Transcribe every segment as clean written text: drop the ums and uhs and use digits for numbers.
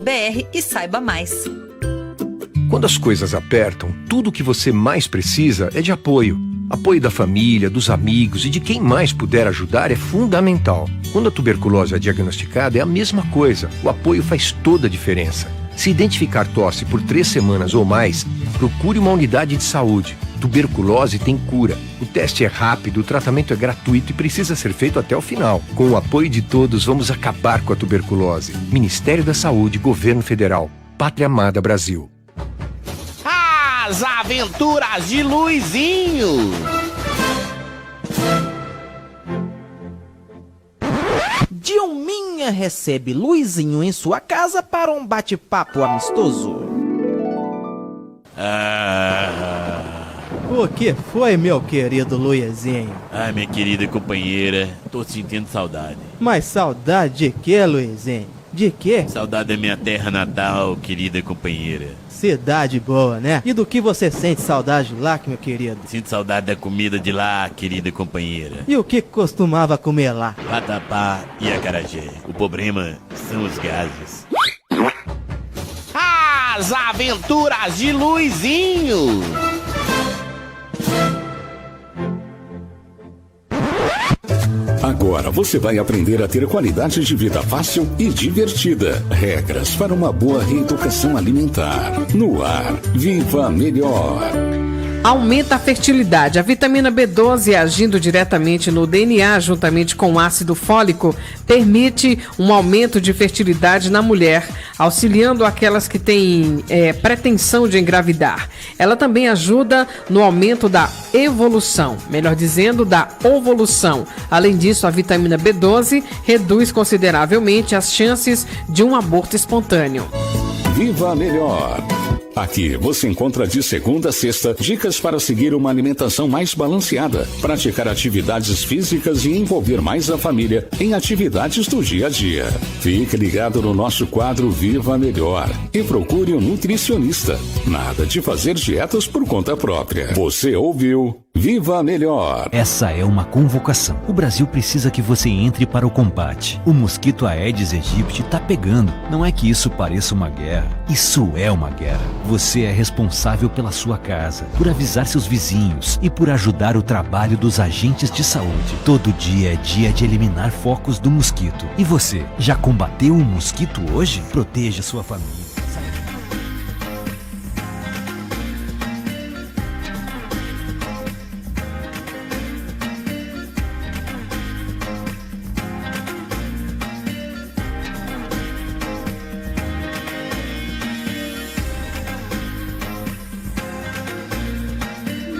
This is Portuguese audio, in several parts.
e saiba mais. Quando as coisas apertam, tudo o que você mais precisa é de apoio. Apoio da família, dos amigos e de quem mais puder ajudar é fundamental. Quando a tuberculose é diagnosticada, é a mesma coisa. O apoio faz toda a diferença. Se identificar tosse por 3 semanas ou mais, procure uma unidade de saúde. Tuberculose tem cura. O teste é rápido, o tratamento é gratuito e precisa ser feito até o final. Com o apoio de todos, vamos acabar com a tuberculose. Ministério da Saúde, Governo Federal. Pátria Amada Brasil. As Aventuras de Luizinho. Dilminha recebe Luizinho em sua casa para um bate-papo amistoso. O que foi, meu querido Luizinho? Ai, minha querida companheira, tô sentindo saudade. Mas saudade de quê, Luizinho? De quê? Saudade da minha terra natal, querida companheira. Cidade boa, né? E do que você sente saudade lá, meu querido? Sinto saudade da comida de lá, querida companheira. E o que costumava comer lá? Vatapá e acarajé. O problema são os gases. As Aventuras de Luizinho. Agora você vai aprender a ter qualidade de vida fácil e divertida. Regras para uma boa reeducação alimentar. No ar, Viva Melhor. Aumenta a fertilidade. A vitamina B12, agindo diretamente no DNA, juntamente com o ácido fólico, permite um aumento de fertilidade na mulher, auxiliando aquelas que têm pretensão de engravidar. Ela também ajuda no aumento da evolução, melhor dizendo, da ovolução. Além disso, a vitamina B12 reduz consideravelmente as chances de um aborto espontâneo. Viva Melhor. Aqui você encontra de segunda a sexta dicas para seguir uma alimentação mais balanceada, praticar atividades físicas e envolver mais a família em atividades do dia a dia. Fique ligado no nosso quadro Viva Melhor e procure um nutricionista. Nada de fazer dietas por conta própria. Você ouviu? Viva Melhor! Essa é uma convocação. O Brasil precisa que você entre para o combate. O mosquito Aedes aegypti tá pegando. Não é que isso pareça uma guerra. Isso é uma guerra. Você é responsável pela sua casa, por avisar seus vizinhos e por ajudar o trabalho dos agentes de saúde. Todo dia é dia de eliminar focos do mosquito. E você, já combateu o mosquito hoje? Proteja sua família.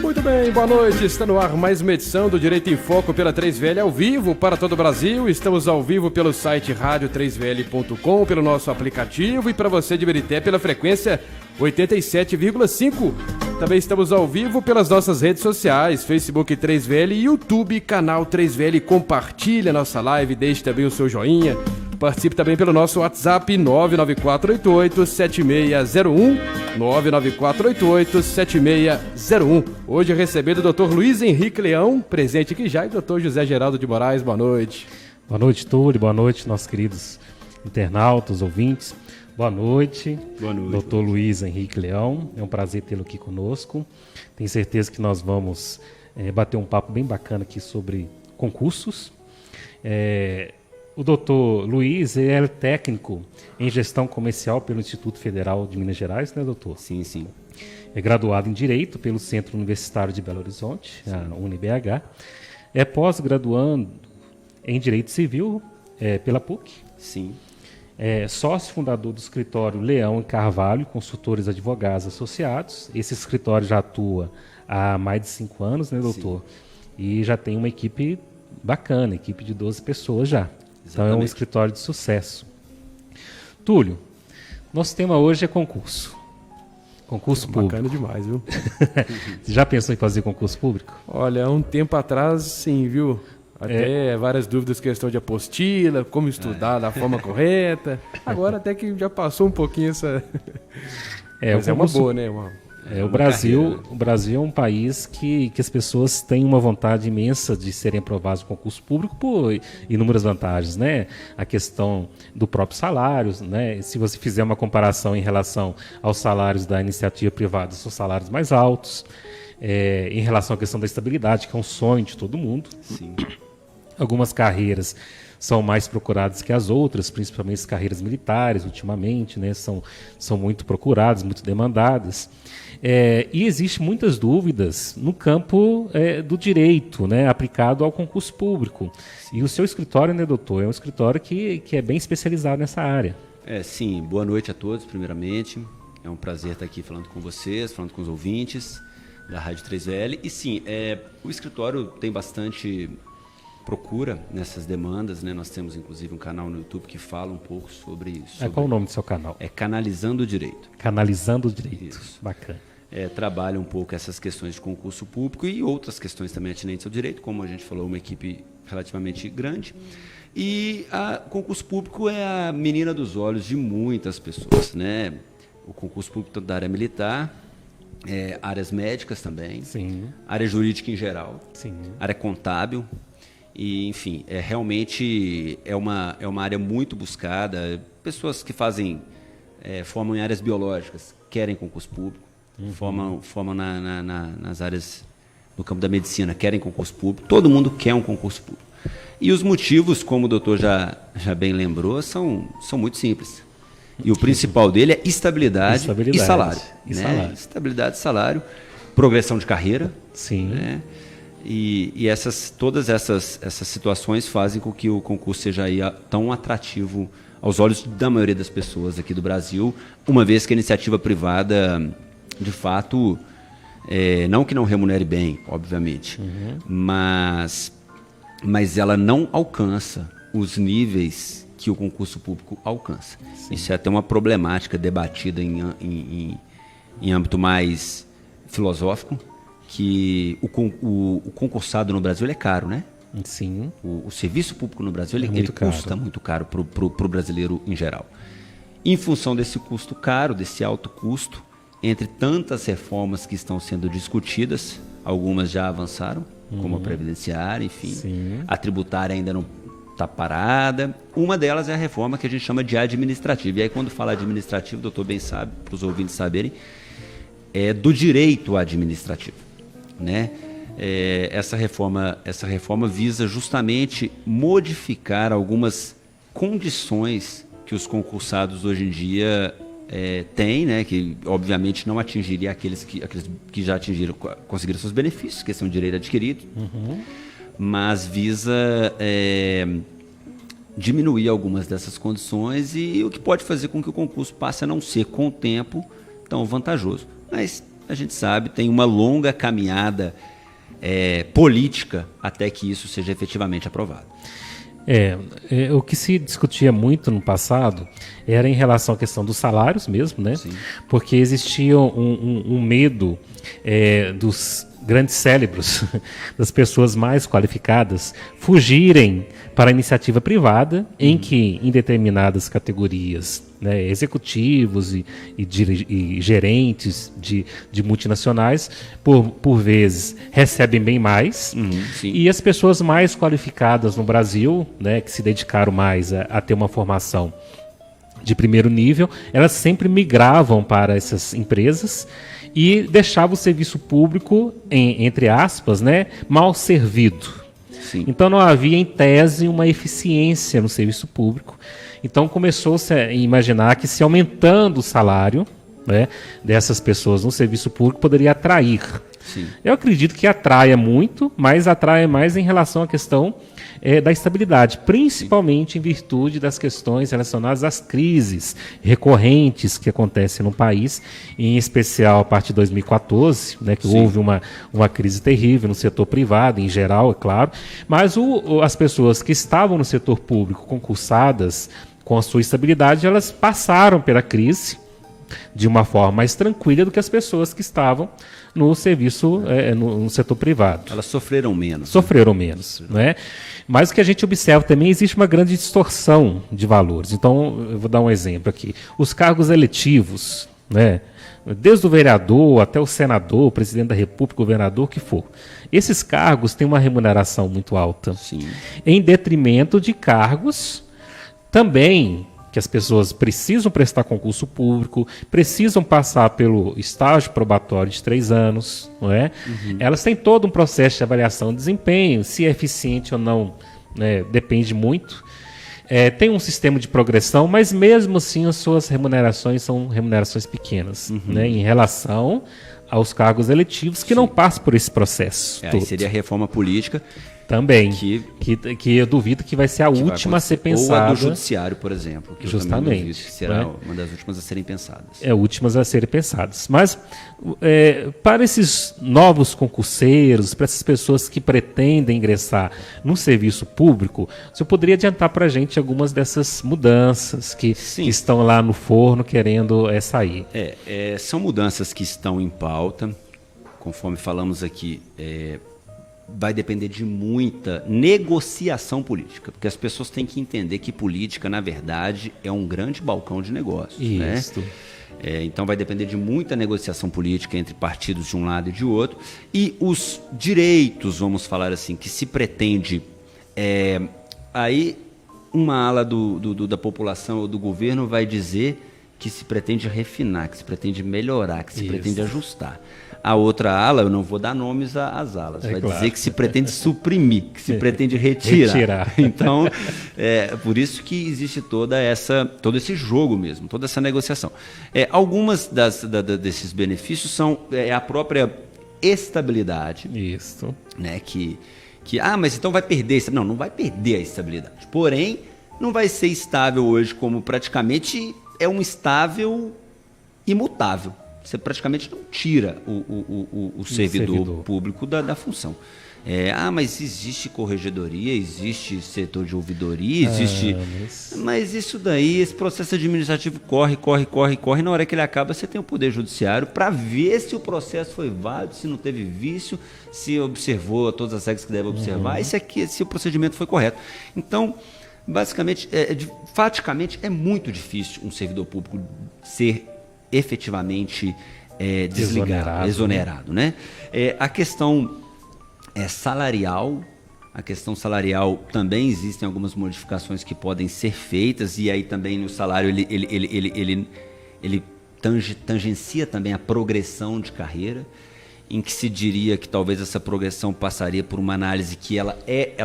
Muito bem, boa noite. Está no ar mais uma edição do Direito em Foco pela 3VL ao vivo para todo o Brasil. Estamos ao vivo pelo site radio3vl.com, pelo nosso aplicativo e para você de Birité pela frequência 87,5. Também estamos ao vivo pelas nossas redes sociais, Facebook 3VL e YouTube, canal 3VL. Compartilhe a nossa live, deixe também o seu joinha. Participe também pelo nosso WhatsApp 99488-7601, 99488-7601. Hoje recebendo o Dr. Luiz Henrique Leão, presente aqui já, e o Dr. José Geraldo de Moraes. Boa noite. Boa noite, Túlio. Boa noite, nossos queridos internautas, ouvintes. Boa noite. Boa noite. Dr. Luiz Henrique Leão. É um prazer tê-lo aqui conosco. Tenho certeza que nós vamos bater um papo bem bacana aqui sobre concursos. O doutor Luiz é técnico em gestão comercial pelo Instituto Federal de Minas Gerais, né, doutor? Sim, sim. É graduado em Direito pelo Centro Universitário de Belo Horizonte, a UniBH. É pós-graduando em Direito Civil pela PUC. Sim. É sócio fundador do escritório Leão e Carvalho, consultores advogados associados. Esse escritório já atua há mais de 5 anos, né, doutor? Sim. E já tem uma equipe bacana, equipe de 12 pessoas já. Então é um escritório de sucesso. Túlio, nosso tema hoje é concurso. Concurso público. Bacana demais, viu? Você já pensou em fazer concurso público? Olha, há um tempo atrás, sim, viu? Até várias dúvidas, questão de apostila, como estudar da forma correta. Agora até que já passou um pouquinho essa... Mas é uma boa, né? O Brasil é um país que as pessoas têm uma vontade imensa de serem aprovados no concurso público por inúmeras vantagens, né? A questão do próprio salário, né? Se você fizer uma comparação em relação aos salários da iniciativa privada, são salários mais altos. Em relação à questão da estabilidade, que é um sonho de todo mundo. Sim. Algumas carreiras são mais procuradas que as outras, principalmente as carreiras militares, ultimamente, né? São muito procuradas, muito demandadas. E existem muitas dúvidas no campo do direito, né? Aplicado ao concurso público. E o seu escritório, né, doutor, é um escritório que é bem especializado nessa área. Sim. Boa noite a todos, primeiramente. É um prazer estar aqui falando com vocês, falando com os ouvintes da Rádio 3VL. E sim, o escritório tem bastante procura nessas demandas, né? Nós temos inclusive um canal no YouTube que fala um pouco sobre isso. Qual o nome do seu canal? Canalizando o Direito. Canalizando o Direito. Isso. Bacana. Trabalha um pouco essas questões de concurso público e outras questões também atinentes ao direito, como a gente falou, uma equipe relativamente grande. E o concurso público é a menina dos olhos de muitas pessoas, né? O concurso público tanto da área militar, áreas médicas também, sim, área jurídica em geral, sim, área contábil. E, enfim, realmente é uma área muito buscada. Pessoas que formam em áreas biológicas querem concurso público, formam nas áreas no campo da medicina, querem concurso público. Todo mundo quer um concurso público. E os motivos, como o doutor já bem lembrou, são muito simples. E o principal dele é estabilidade e salário. Né? Estabilidade e salário, progressão de carreira. Sim. Né? E todas essas situações fazem com que o concurso seja aí tão atrativo aos olhos da maioria das pessoas aqui do Brasil, uma vez que a iniciativa privada, de fato, não que não remunere bem, obviamente, mas ela não alcança os níveis que o concurso público alcança. Sim. Isso é até uma problemática debatida em âmbito mais filosófico, que o concursado no Brasil é caro, né? Sim. O serviço público no Brasil ele custa muito caro para o brasileiro em geral. Em função desse custo caro, desse alto custo, entre tantas reformas que estão sendo discutidas, algumas já avançaram, como a previdenciária, enfim. Sim. A tributária ainda não está parada. Uma delas é a reforma que a gente chama de administrativa. E aí, quando fala administrativo, o doutor bem sabe, para os ouvintes saberem, é do direito administrativo, né? Essa reforma visa justamente modificar algumas condições que os concursados hoje em dia têm, né? Que obviamente não atingiria aqueles que já conseguiram seus benefícios, que são direito adquirido, mas visa diminuir algumas dessas condições e o que pode fazer com que o concurso passe a não ser, com o tempo, tão vantajoso. Mas a gente sabe, tem uma longa caminhada política até que isso seja efetivamente aprovado. O que se discutia muito no passado era em relação à questão dos salários mesmo, né? Sim. Porque existia um medo dos grandes cérebros, das pessoas mais qualificadas, fugirem para a iniciativa privada, em que, em determinadas categorias, né, executivos e gerentes de multinacionais, por vezes, recebem bem mais, e as pessoas mais qualificadas no Brasil, né, que se dedicaram mais a ter uma formação de primeiro nível, elas sempre migravam para essas empresas e deixavam o serviço público, entre aspas, né, mal servido. Sim. Então não havia, em tese, uma eficiência no serviço público. Então começou-se a imaginar que, se aumentando o salário, né, dessas pessoas no serviço público, poderia atrair. Sim. Eu acredito que atraia muito, mas atrai mais em relação à questão da estabilidade, principalmente Sim. em virtude das questões relacionadas às crises recorrentes que acontecem no país, em especial a partir de 2014, né, que Sim. houve uma crise terrível no setor privado, em geral, é claro, mas as pessoas que estavam no setor público concursadas com a sua estabilidade, elas passaram pela crise de uma forma mais tranquila do que as pessoas que estavam no serviço, no setor privado. Elas sofreram menos. Sofreram menos, né? Mas o que a gente observa também, existe uma grande distorção de valores. Então, eu vou dar um exemplo aqui. Os cargos eletivos, né? Desde o vereador até o senador, o presidente da República, o governador, o que for. Esses cargos têm uma remuneração muito alta. Sim. Em detrimento de cargos também que as pessoas precisam prestar concurso público, precisam passar pelo estágio probatório de 3 anos, não é? Elas têm todo um processo de avaliação de desempenho, se é eficiente ou não, né, depende muito. Tem um sistema de progressão, mas mesmo assim as suas remunerações são remunerações pequenas, né, em relação aos cargos eletivos que não passam por esse processo. Aí seria a reforma política. Também, que eu duvido que vai ser a última a ser pensada. Ou a do judiciário, por exemplo. Que justamente. Eu duvido que será uma das últimas a serem pensadas. Últimas a serem pensadas. Mas, para esses novos concurseiros, para essas pessoas que pretendem ingressar no serviço público, você poderia adiantar para a gente algumas dessas mudanças que estão lá no forno querendo sair? São mudanças que estão em pauta, conforme falamos aqui. Vai depender de muita negociação política, porque as pessoas têm que entender que política, na verdade, é um grande balcão de negócios. Isso. Né? Então vai depender de muita negociação política entre partidos de um lado e de outro. E os direitos, vamos falar assim, que se pretende... aí uma ala da população ou do governo vai dizer que se pretende refinar, que se pretende melhorar, que se pretende ajustar. A outra ala, eu não vou dar nomes às alas, vai dizer que se pretende suprimir, que se pretende retirar. Então, por isso que existe todo esse jogo mesmo, toda essa negociação. Algumas desses benefícios são a própria estabilidade. Isso. Né, mas então vai perder. Não vai perder a estabilidade. Porém, não vai ser estável hoje como praticamente é um estável imutável. Você praticamente não tira o servidor público da função. Mas existe corregedoria, existe setor de ouvidoria, existe... Mas isso daí, esse processo administrativo corre. Na hora que ele acaba, você tem o Poder Judiciário para ver se o processo foi válido, se não teve vício, se observou todas as regras que deve observar, se o procedimento foi correto. Então, basicamente, faticamente, é muito difícil um servidor público ser efetivamente desligado, exonerado, né? A questão salarial, também existem algumas modificações que podem ser feitas, e aí também no salário ele tangencia também a progressão de carreira, em que se diria que talvez essa progressão passaria por uma análise que ela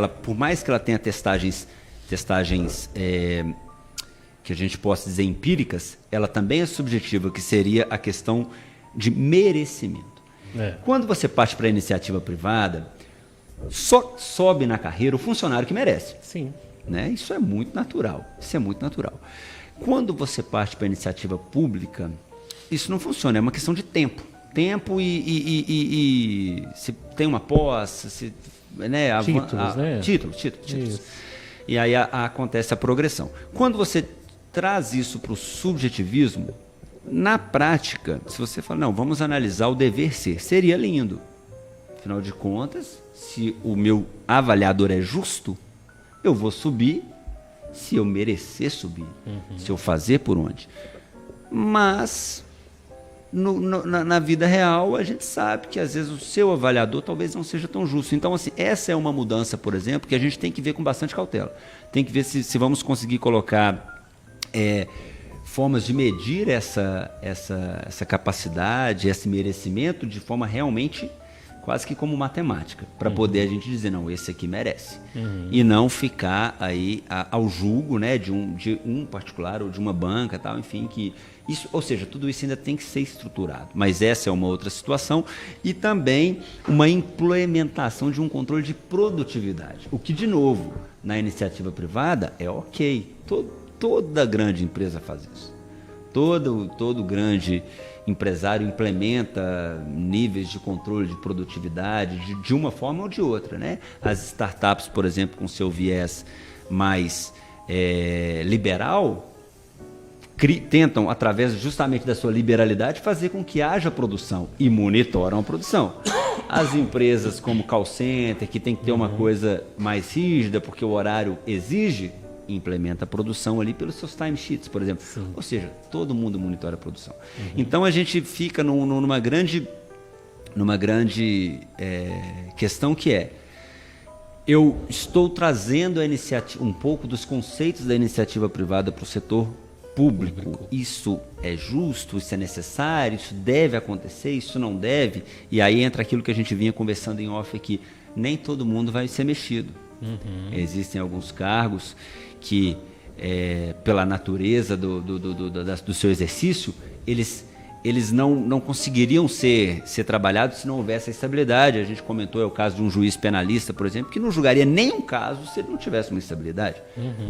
por mais que ela tenha testagens que a gente possa dizer empíricas, ela também é subjetiva, que seria a questão de merecimento. Quando você parte para a iniciativa privada, só sobe na carreira o funcionário que merece. Sim. Né? Isso é muito natural. Quando você parte para a iniciativa pública, isso não funciona, é uma questão de tempo. E se tem uma posse, títulos. E aí acontece a progressão. Quando você traz isso para o subjetivismo, na prática, se você fala, não, vamos analisar o dever ser, seria lindo. Afinal de contas, se o meu avaliador é justo, eu vou subir se eu merecer subir, se eu fazer por onde. Mas, na vida real, a gente sabe que às vezes o seu avaliador talvez não seja tão justo. Então, assim, essa é uma mudança, por exemplo, que a gente tem que ver com bastante cautela. Tem que ver se vamos conseguir colocar formas de medir essa capacidade, esse merecimento de forma realmente quase que como matemática, para poder a gente dizer, não, esse aqui merece. E não ficar aí ao julgo, né, de um particular ou de uma banca, tal, enfim, ou seja, tudo isso ainda tem que ser estruturado. Mas essa é uma outra situação. E também uma implementação de um controle de produtividade. O que, de novo, na iniciativa privada é ok. Toda grande empresa faz isso. Todo grande empresário implementa níveis de controle de produtividade de uma forma ou de outra, né? As startups, por exemplo, com seu viés mais liberal, tentam, através justamente da sua liberalidade, fazer com que haja produção e monitoram a produção. As empresas como call center, que tem que ter uma coisa mais rígida porque o horário exige, implementa a produção ali pelos seus timesheets, por exemplo. Ou seja, todo mundo monitora a produção. Então a gente fica numa grande questão que é: eu estou trazendo a iniciativa, um pouco dos conceitos da iniciativa privada para o setor público. Isso é justo? Isso é necessário? Isso deve acontecer? Isso não deve? E aí entra aquilo que a gente vinha conversando em off aqui. Nem todo mundo vai ser mexido. Existem alguns cargos que, pela natureza do seu exercício, eles não conseguiriam ser trabalhados se não houvesse a estabilidade. A gente comentou, é o caso de um juiz penalista, por exemplo, que não julgaria nenhum caso se ele não tivesse uma estabilidade.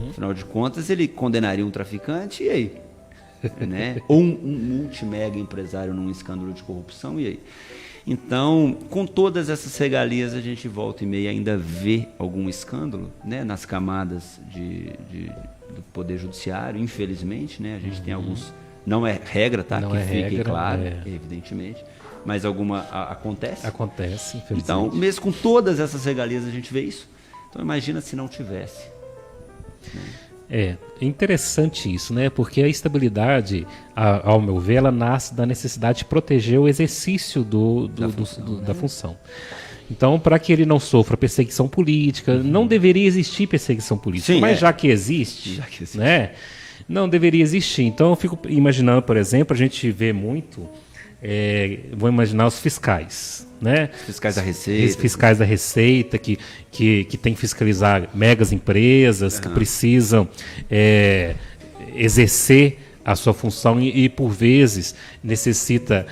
Afinal de contas, ele condenaria um traficante, e aí? Né? Ou um multimega empresário num escândalo de corrupção, e aí? Então, com todas essas regalias, a gente volta e meia ainda vê algum escândalo, né, nas camadas do Poder Judiciário, infelizmente, né? A gente tem alguns... Não é regra, tá? Não que é fique regra, claro, evidentemente. Mas alguma acontece? Acontece, infelizmente. Então, mesmo com todas essas regalias, a gente vê isso. Então, imagina se não tivesse. É interessante isso, né? Porque a estabilidade, ao meu ver, ela nasce da necessidade de proteger o exercício da função. Então, para que ele não sofra perseguição política, não deveria existir perseguição política. Sim, mas já que existe, né? Não deveria existir. Então, eu fico imaginando, por exemplo, a gente vê muito, vou imaginar os fiscais, né? Fiscais da Receita. Fiscais da Receita, que tem que fiscalizar megas empresas, que precisam exercer a sua função e por vezes, necessita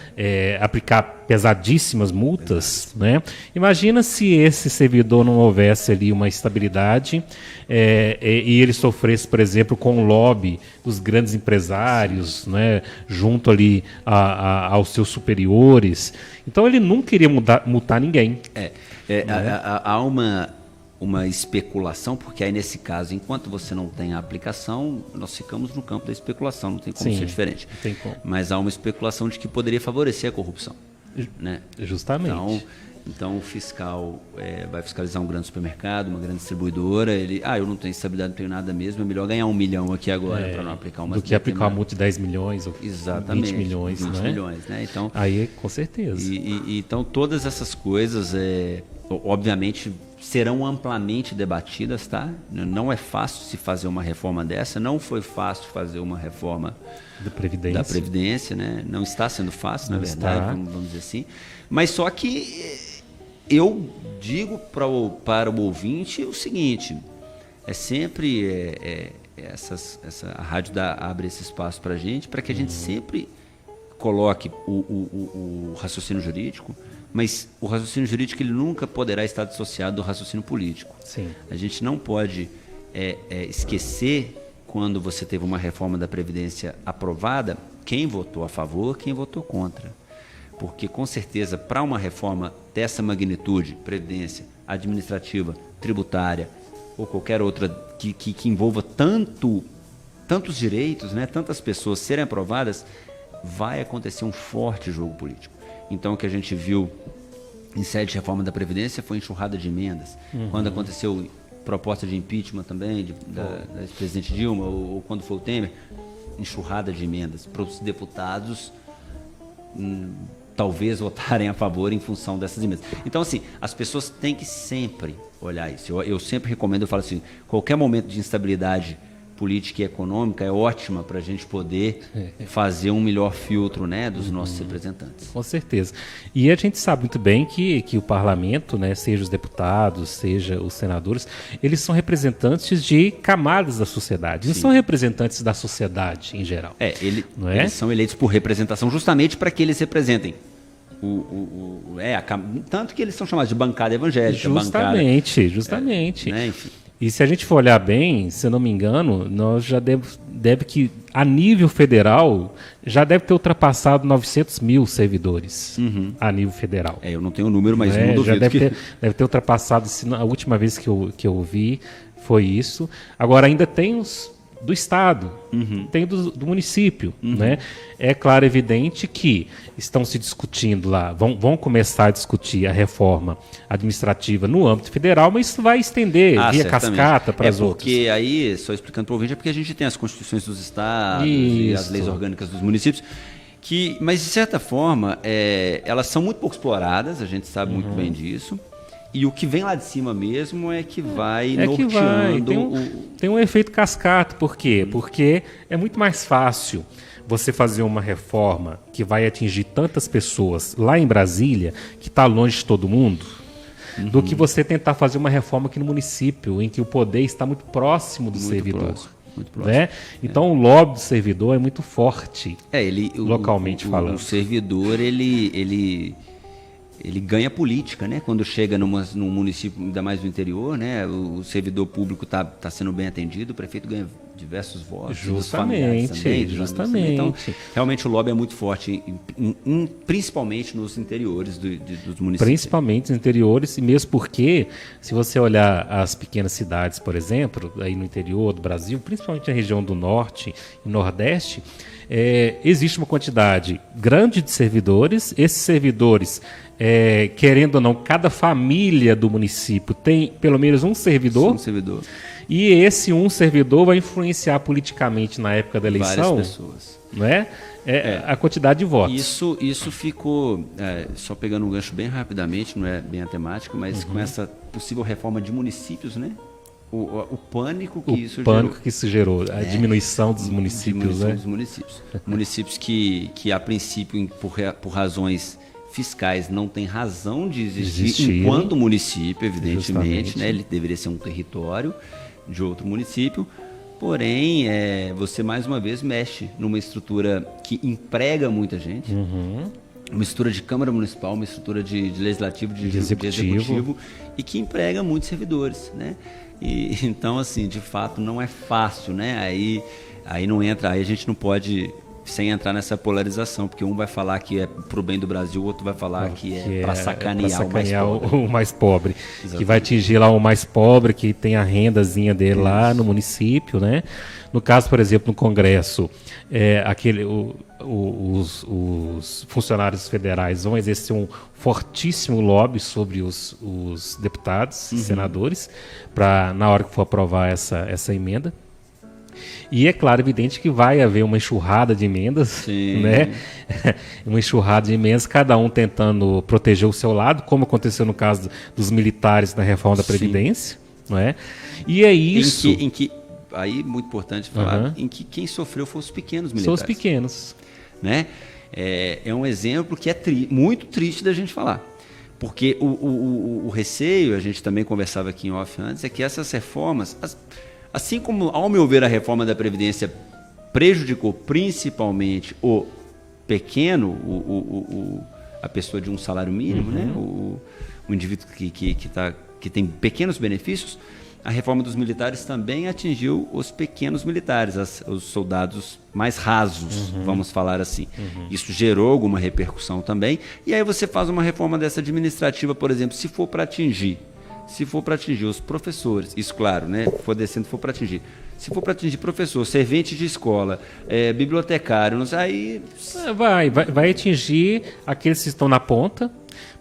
aplicar pesadíssimas multas, né? Imagina se esse servidor não houvesse ali uma estabilidade e ele sofresse, por exemplo, com o lobby dos grandes empresários, né, junto ali aos seus superiores. Então ele nunca iria multar ninguém. Há uma especulação, porque aí nesse caso, enquanto você não tem a aplicação, nós ficamos no campo da especulação, não tem como ser diferente. Não tem como. Mas há uma especulação de que poderia favorecer a corrupção. Né? Justamente. Então o fiscal vai fiscalizar um grande supermercado, uma grande distribuidora, eu não tenho estabilidade, não tenho nada mesmo, é melhor ganhar 1 milhão aqui agora para não aplicar uma... Do que aplicar uma multa de 10 milhões ou 20 milhões, 20 milhões, né? Então, aí, com certeza. Então todas essas coisas, obviamente, serão amplamente debatidas, tá? Não é fácil se fazer uma reforma dessa, não foi fácil fazer uma reforma da Previdência, né? Não está sendo fácil, na verdade, vamos dizer assim. Mas só que eu digo para o ouvinte o seguinte, sempre a rádio abre esse espaço para a gente, para que a gente sempre coloque o raciocínio jurídico, mas o raciocínio jurídico ele nunca poderá estar dissociado do raciocínio político. Sim. A gente não pode esquecer, quando você teve uma reforma da Previdência aprovada, quem votou a favor, quem votou contra. Porque, com certeza, para uma reforma dessa magnitude, Previdência, administrativa, tributária, ou qualquer outra que envolva tantos direitos, né, tantas pessoas serem aprovadas, vai acontecer um forte jogo político. Então, o que a gente viu em sede de reforma da Previdência foi enxurrada de emendas. Quando aconteceu proposta de impeachment também da ex-presidente Dilma, ou quando foi o Temer, enxurrada de emendas para os deputados talvez votarem a favor em função dessas emendas. Então, assim, as pessoas têm que sempre olhar isso. Eu sempre recomendo, eu falo assim, qualquer momento de instabilidade política e econômica é ótima para a gente poder fazer um melhor filtro, né, dos nossos representantes. Com certeza. E a gente sabe muito bem que o parlamento, né, seja os deputados, seja os senadores, eles são representantes de camadas da sociedade. Eles são representantes da sociedade em geral. Eles são eleitos por representação justamente para que eles representem tanto que eles são chamados de bancada evangélica. Justamente. Né, enfim. E se a gente for olhar bem, se eu não me engano, nós já deve que, a nível federal, já deve ter ultrapassado 900 mil servidores a nível federal. Eu não tenho o número, mas não duvido já deve ter ultrapassado, a última vez que eu vi foi isso. Agora ainda tem do Estado, tem do município. Né? É claro, evidente que estão se discutindo lá, vão começar a discutir a reforma administrativa no âmbito federal, mas isso vai estender via cascata para as outras. Porque aí, só explicando para o ouvinte, é porque a gente tem as constituições dos estados e as leis orgânicas dos municípios, mas de certa forma, elas são muito pouco exploradas, a gente sabe muito bem disso. E o que vem lá de cima mesmo é que vai norteando... Tem um efeito cascata. Por quê? Porque é muito mais fácil você fazer uma reforma que vai atingir tantas pessoas lá em Brasília, que está longe de todo mundo, do que você tentar fazer uma reforma aqui no município, em que o poder está muito próximo do servidor. Muito próximo. Né? Então o lobby do servidor é muito forte, localmente falando. O servidor, ele ganha política, né? Quando chega num município, ainda mais do interior, né? O servidor público está sendo bem atendido, o prefeito ganha diversos votos. Justamente. Então, realmente o lobby é muito forte, principalmente nos interiores dos municípios. Principalmente nos interiores, e mesmo porque, se você olhar as pequenas cidades, por exemplo, aí no interior do Brasil, principalmente na região do Norte e Nordeste, existe uma quantidade grande de servidores. Esses servidores, querendo ou não, cada família do município tem pelo menos um servidor. E esse um servidor vai influenciar politicamente na época da eleição. Várias pessoas. Não é? A quantidade de votos. Isso ficou, só pegando um gancho bem rapidamente, não é bem a temática, mas com essa possível reforma de municípios, né? O pânico que isso gerou, a diminuição dos municípios, dos municípios. Municípios que a princípio, por razões fiscais, não tem razão de existir enquanto município, evidentemente, né? Ele deveria ser um território de outro município, porém, você mais uma vez mexe numa estrutura que emprega muita gente, uma estrutura de Câmara Municipal, uma estrutura de Legislativo, de Executivo, e que emprega muitos servidores, né? E, então, assim, de fato, não é fácil, né? Aí não entra, aí a gente não pode, sem entrar nessa polarização, porque um vai falar que é pro bem do Brasil, o outro vai falar que é para sacanear o mais pobre. Que vai atingir lá o mais pobre, que tem a rendazinha dele lá no município, né? No caso, por exemplo, no Congresso, os funcionários federais vão exercer um fortíssimo lobby sobre os deputados e senadores, na hora que for aprovar essa emenda. E é claro, evidente que vai haver uma enxurrada de emendas, né? Uma enxurrada de emendas, cada um tentando proteger o seu lado, como aconteceu no caso dos militares na reforma da Previdência, não é? E é isso... Aí, muito importante falar, em que quem sofreu foram os pequenos militares. São os pequenos. Né? É um exemplo que é muito triste da gente falar. Porque o receio, a gente também conversava aqui em off antes, é que essas reformas, assim como, ao meu ver, a reforma da Previdência prejudicou principalmente o pequeno, a pessoa de um salário mínimo, né? O indivíduo que tem pequenos benefícios, a reforma dos militares também atingiu os pequenos militares, os soldados mais rasos, vamos falar assim. Isso gerou alguma repercussão também. E aí você faz uma reforma dessa administrativa, por exemplo, se for para atingir os professores, isso claro, né? Se for para atingir professor, servente de escola, bibliotecário, não sei, aí... Vai atingir aqueles que estão na ponta,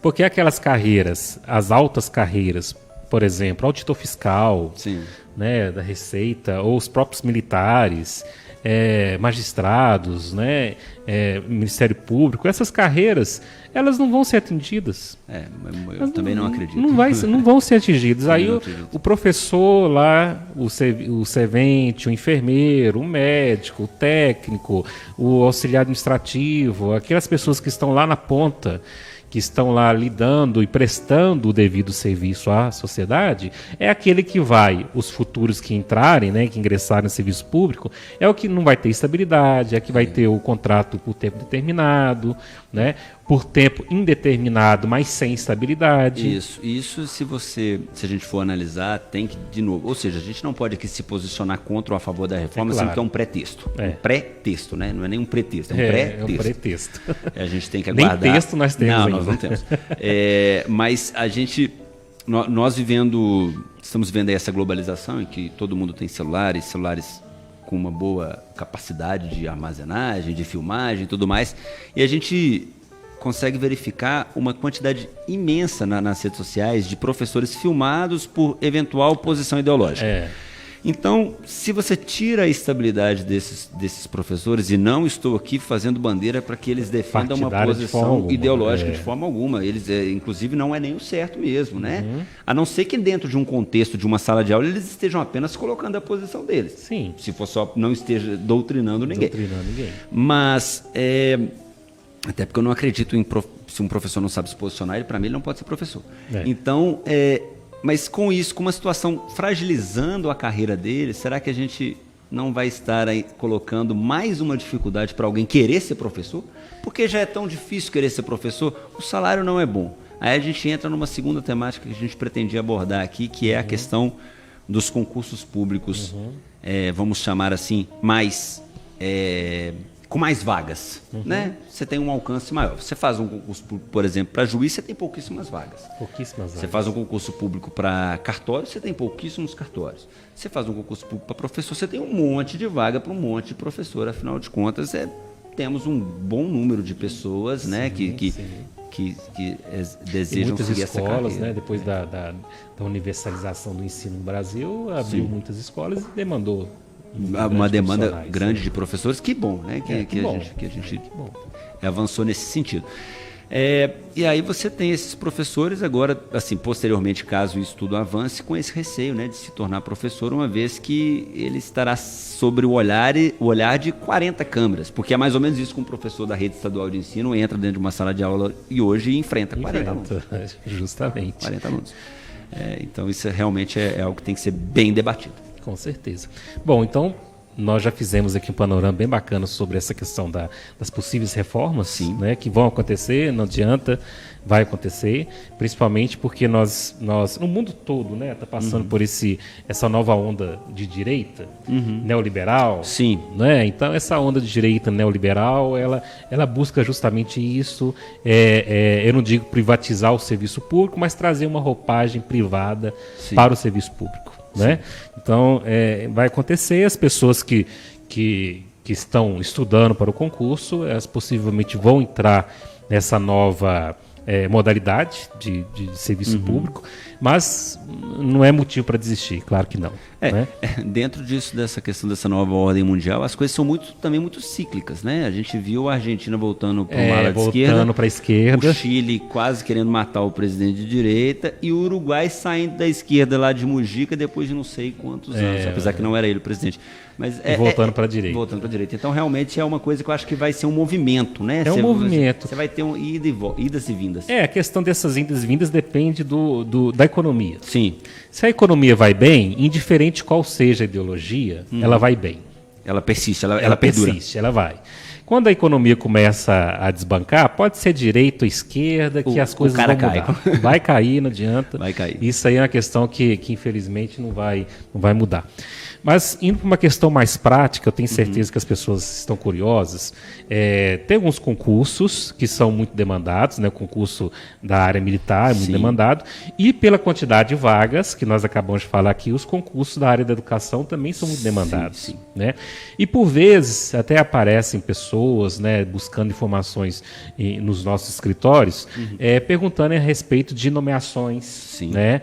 porque aquelas carreiras, as altas carreiras, por exemplo, auditor fiscal, né, da Receita, ou os próprios militares, magistrados, né, Ministério Público, essas carreiras, elas não vão ser atingidas. Eu também não acredito. Não vão ser atingidas. Aí o professor lá, o servente, o enfermeiro, o médico, o técnico, o auxiliar administrativo, aquelas pessoas que estão lá na ponta, que estão lá lidando e prestando o devido serviço à sociedade, é aquele que os futuros que entrarem, né, que ingressarem no serviço público, é o que não vai ter estabilidade, é que vai ter o contrato por tempo determinado, né, por tempo indeterminado, mas sem estabilidade. Isso se a gente for analisar, tem que, de novo, ou seja, a gente não pode aqui se posicionar contra ou a favor da reforma, assim, porque é um pré-texto. Um pré-texto, né? Não é nem um pretexto, é um pré-texto. É um pré-texto. A gente tem que aguardar. Nem texto nós temos ainda. Nós não temos. Mas a gente, estamos vivendo aí essa globalização em que todo mundo tem celulares com uma boa capacidade de armazenagem, de filmagem e tudo mais, e a gente consegue verificar uma quantidade imensa nas redes sociais de professores filmados por eventual posição ideológica. Então, se você tira a estabilidade desses professores, e não estou aqui fazendo bandeira para que eles defendam uma posição ideológica de forma alguma, eles, inclusive, não é nem o certo mesmo, né? A não ser que dentro de um contexto de uma sala de aula eles estejam apenas colocando a posição deles. Sim. Se for só, não esteja doutrinando ninguém. Mas, até porque eu não acredito se um professor não sabe se posicionar, para mim ele não pode ser professor. Então, mas com isso, com uma situação fragilizando a carreira dele, será que a gente não vai estar aí colocando mais uma dificuldade para alguém querer ser professor? Porque já é tão difícil querer ser professor, o salário não é bom. Aí a gente entra numa segunda temática que a gente pretendia abordar aqui, que é a questão dos concursos públicos, vamos chamar assim, mais... com mais vagas, né? Você tem um alcance maior. Você faz um concurso público, por exemplo, para juiz, você tem pouquíssimas vagas. Você faz um concurso público para cartório, você tem pouquíssimos cartórios. Você faz um concurso público para professor, você tem um monte de vaga para um monte de professor. Afinal de contas, temos um bom número de pessoas, né, que desejam seguir essa carreira. Muitas escolas, né, depois da universalização do ensino no Brasil, abriu muitas escolas e demandou uma demanda grande de professores, que bom, né? Que a gente avançou nesse sentido. E aí você tem esses professores agora, assim, posteriormente, caso isso tudo avance, com esse receio, né, de se tornar professor, uma vez que ele estará sobre o olhar de 40 câmeras, porque é mais ou menos isso que um professor da rede estadual de ensino entra dentro de uma sala de aula e hoje enfrenta 40 alunos. Justamente. 40 alunos. Então isso realmente é algo que tem que ser bem debatido. Com certeza. Bom, então nós já fizemos aqui um panorama bem bacana sobre essa questão das possíveis reformas, né, que vão acontecer, não adianta, vai acontecer, principalmente porque nós no mundo todo, né, está passando por essa nova onda de direita neoliberal. Né? Então essa onda de direita neoliberal, ela busca justamente isso, eu não digo privatizar o serviço público, mas trazer uma roupagem privada para o serviço público. Né? Então, vai acontecer, as pessoas que estão estudando para o concurso, elas possivelmente vão entrar nessa nova modalidade de serviço público, mas não é motivo para desistir, claro que não. Né? Dentro dessa questão dessa nova ordem mundial, as coisas são também muito cíclicas, né? A gente viu a Argentina voltando para uma ala de esquerda, voltando para a esquerda, o Chile quase querendo matar o presidente de direita e o Uruguai saindo da esquerda lá de Mujica depois de não sei quantos anos, apesar que não era ele o presidente. Mas voltando para a direita. Voltando para a direita. Então, realmente é uma coisa que eu acho que vai ser um movimento, né? Um movimento. Você vai ter idas e vindas. A questão dessas idas e vindas depende da economia. Sim. Se a economia vai bem, indiferente qual seja a ideologia, ela vai bem. Ela persiste, ela perdura. Persiste, ela vai. Quando a economia começa a desbancar, pode ser direita ou esquerda, que as coisas vão mudar. Vai cair, não adianta. Vai cair. Isso aí é uma questão que infelizmente não vai mudar. Mas indo para uma questão mais prática, eu tenho certeza que as pessoas estão curiosas. Tem alguns concursos que são muito demandados, né? O concurso da área militar é muito demandado. E pela quantidade de vagas, que nós acabamos de falar aqui, os concursos da área da educação também são muito demandados. Né? E por vezes até aparecem pessoas, né, buscando informações nos nossos escritórios, perguntando a respeito de nomeações. Né?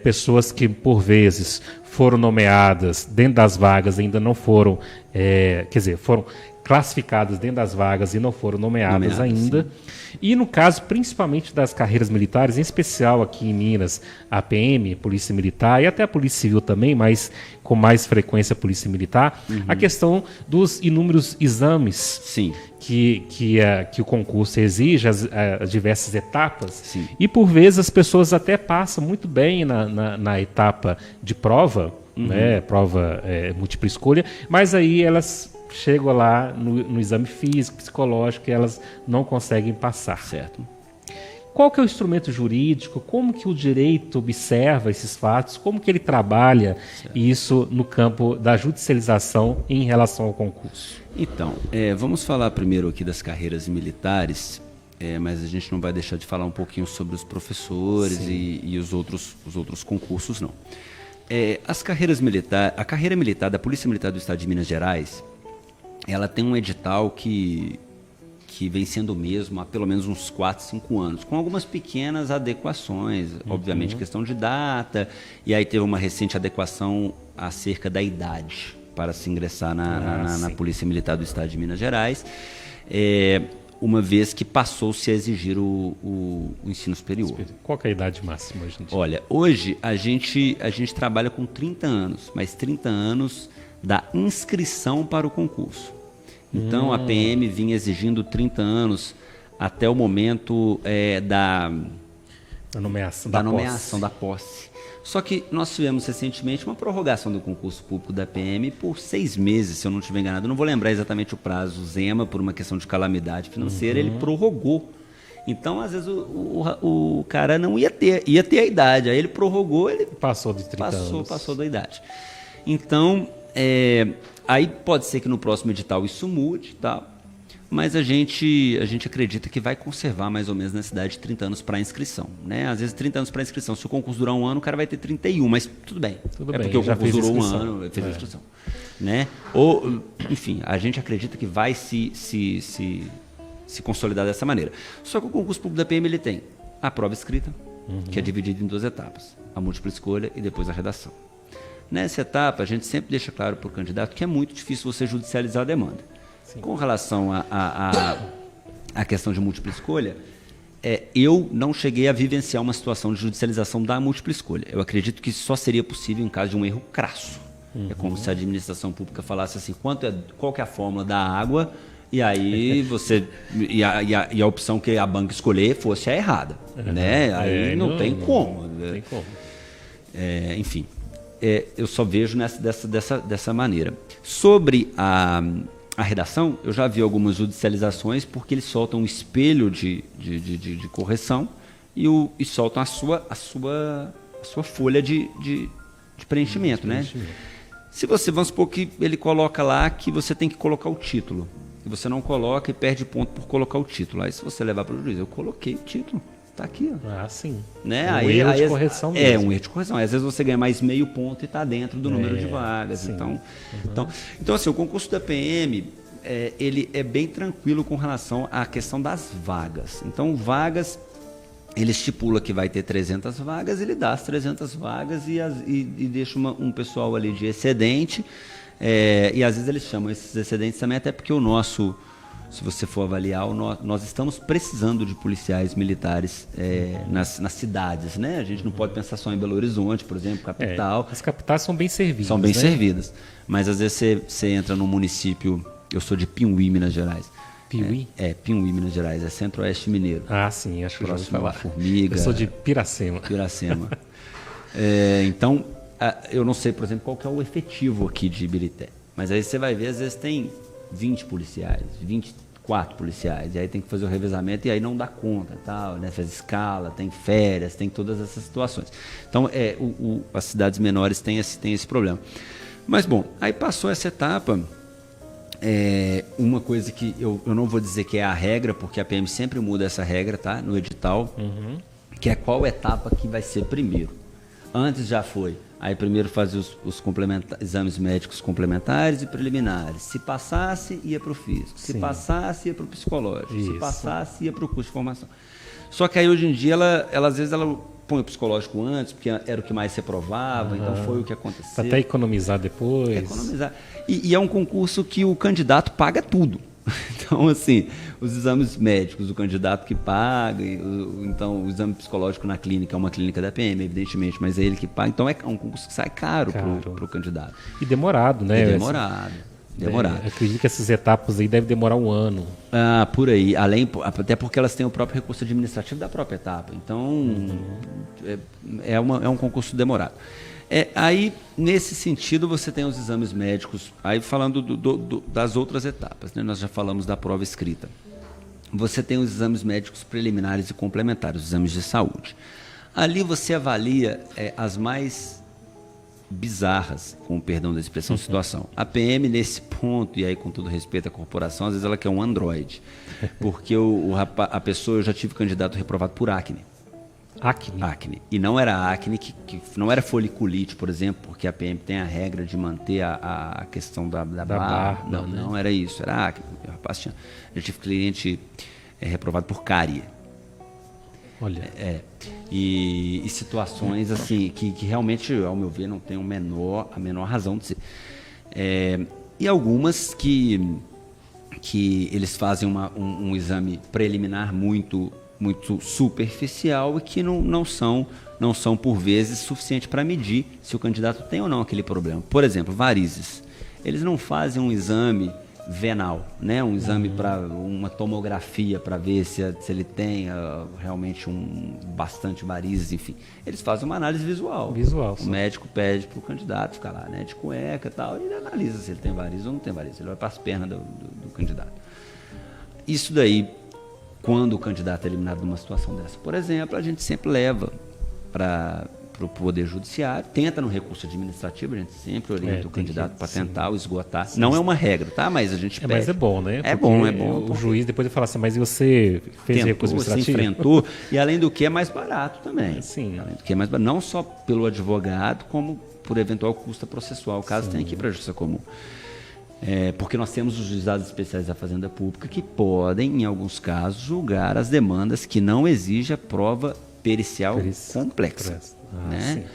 Pessoas que por vezes foram nomeadas dentro das vagas, ainda não foram, foram classificadas dentro das vagas e não foram nomeadas ainda. E no caso, principalmente das carreiras militares, em especial aqui em Minas, a PM, Polícia Militar, e até a Polícia Civil também, mas com mais frequência a Polícia Militar, a questão dos inúmeros exames que o concurso exige, as diversas etapas. E por vezes as pessoas até passam muito bem na etapa de prova, né, prova múltipla escolha, mas aí elas chegam lá no exame físico, psicológico, e elas não conseguem passar. Certo. Qual que é o instrumento jurídico? Como que o direito observa esses fatos? Como que ele trabalha isso no campo da judicialização em relação ao concurso? Então, vamos falar primeiro aqui das carreiras militares, mas a gente não vai deixar de falar um pouquinho sobre os professores e os outros concursos, não. As carreiras militares, a carreira militar da Polícia Militar do Estado de Minas Gerais, ela tem um edital que vem sendo o mesmo há pelo menos uns 4, 5 anos, com algumas pequenas adequações, obviamente questão de data, e aí teve uma recente adequação acerca da idade para se ingressar na Polícia Militar do Estado de Minas Gerais, uma vez que passou-se a exigir o ensino superior. Qual que é a idade máxima hoje em dia? Olha, hoje a gente trabalha com 30 anos, mas 30 anos da inscrição para o concurso. Então, a PM vinha exigindo 30 anos até o momento da nomeação da posse. Só que nós tivemos recentemente uma prorrogação do concurso público da PM por 6 meses, se eu não estiver enganado. Eu não vou lembrar exatamente o prazo. O Zema, por uma questão de calamidade financeira, ele prorrogou. Então, às vezes, o cara não ia ter a idade. Aí ele prorrogou, ele passou de 30 anos. Passou da idade. Então, aí pode ser que no próximo edital isso mude, tá? Mas a gente acredita que vai conservar mais ou menos na cidade de 30 anos para inscrição, né? Às vezes 30 anos para inscrição. Se o concurso durar um ano, o cara vai ter 31, mas tudo bem. Porque o concurso durou um ano, fez a inscrição, né? Ou, enfim, a gente acredita que vai se consolidar dessa maneira. Só que o concurso público da PM ele tem a prova escrita, que é dividida em 2 etapas, a múltipla escolha e depois a redação. Nessa etapa, a gente sempre deixa claro para o candidato que é muito difícil você judicializar a demanda. Sim. Com relação à questão de múltipla escolha, eu não cheguei a vivenciar uma situação de judicialização da múltipla escolha. Eu acredito que isso só seria possível em caso de um erro crasso. É como se a administração pública falasse assim, qual que é a fórmula da água, e aí a opção que a banca escolher fosse a errada. Né? Aí não tem como. Tem como. Enfim, eu só vejo dessa maneira. Sobre a redação, eu já vi algumas judicializações porque eles soltam um espelho de correção e soltam a sua folha de preenchimento, né? Se você, vamos supor que ele coloca lá que você tem que colocar o título, e você não coloca e perde ponto por colocar o título. Aí se você levar para o juiz, eu coloquei o título, tá aqui, ó. Sim. Né? Um erro de correção mesmo. Um erro de correção. Às vezes você ganha mais meio ponto e está dentro do número de vagas. Então, assim, o concurso da PM, ele é bem tranquilo com relação à questão das vagas. Então, vagas, ele estipula que vai ter 300 vagas, ele dá as 300 vagas e deixa um pessoal ali de excedente. E às vezes eles chamam esses excedentes também, até porque o nosso... Se você for avaliar, nós estamos precisando de policiais militares nas cidades, né? A gente não pode pensar só em Belo Horizonte, por exemplo, capital. As capitais são bem servidas. São bem servidas. Mas às vezes você entra num município... Eu sou de Piuí, Minas Gerais. Piuí? Piuí, Minas Gerais. É Centro-Oeste Mineiro. Sim, acho que eu já ouvi falar. Formiga. Eu sou de Piracema. Então, eu não sei, por exemplo, qual que é o efetivo aqui de Ibirité. Mas aí você vai ver, às vezes tem 20 policiais, 24 policiais, e aí tem que fazer o revezamento e aí não dá conta, tal, né? Faz escala, tem férias, tem todas essas situações. Então, as cidades menores têm esse problema. Mas, bom, aí passou essa etapa, uma coisa que eu não vou dizer que é a regra, porque a PM sempre muda essa regra, tá? No edital, que é qual etapa que vai ser primeiro. Antes já foi. Aí primeiro fazia os exames médicos complementares e preliminares. Se passasse, ia para o físico. Se passasse, ia para o psicológico. Isso. Se passasse, ia para o curso de formação. Só que aí hoje em dia, às vezes ela põe o psicológico antes, porque era o que mais se aprovava, então foi o que aconteceu. Para até economizar depois. Economizar. E é um concurso que o candidato paga tudo. Então, assim, os exames médicos, o candidato que paga, então o exame psicológico na clínica é uma clínica da PM, evidentemente, mas é ele que paga. Então é um concurso que sai caro para o candidato. E demorado, né? Demorado. Acredito que essas etapas aí devem demorar um ano. Por aí. Até porque elas têm o próprio recurso administrativo da própria etapa. Então, é um concurso demorado. Aí, nesse sentido, você tem os exames médicos. Aí, falando das outras etapas, né? Nós já falamos da prova escrita. Você tem os exames médicos preliminares e complementares, os exames de saúde. Ali você avalia as mais bizarras, com o perdão da expressão, situação. A PM, nesse ponto, e aí com todo respeito à corporação, às vezes ela quer um Android. Porque a pessoa, eu já tive candidato reprovado por acne. Acne. E não era acne, que não era foliculite, por exemplo, porque a PM tem a regra de manter a questão da barba. Não era isso, era acne. O rapaz já tive cliente reprovado por cárie. Olha. E situações assim que realmente, ao meu ver, não tem a menor razão de ser. E algumas que eles fazem um exame preliminar muito superficial e que não são por vezes suficiente para medir se o candidato tem ou não aquele problema. Por exemplo, varizes. Eles não fazem um exame venal, né? Um exame para uma tomografia para ver se ele tem realmente bastante varizes, enfim. Eles fazem uma análise visual. O médico pede para o candidato ficar lá, né, de cueca e tal, e ele analisa se ele tem varizes ou não tem varizes. Ele vai para as pernas do candidato. Isso daí, quando o candidato é eliminado numa situação dessa, por exemplo, a gente sempre leva para o Poder Judiciário, tenta no recurso administrativo, a gente sempre orienta o candidato para tentar esgotar. Sim, não é uma regra, tá? Mas a gente pede. Mas é bom, né? É bom. O juiz depois ele fala assim, mas você fez recurso administrativo? Você enfrentou, e além do que é mais barato também. Sim. Além do que é mais barato, não só pelo advogado, como por eventual custo processual, caso tenha que ir para a Justiça Comum. Porque nós temos os juizados especiais da Fazenda Pública que podem, em alguns casos, julgar as demandas que não exigem a prova pericial complexa. Né?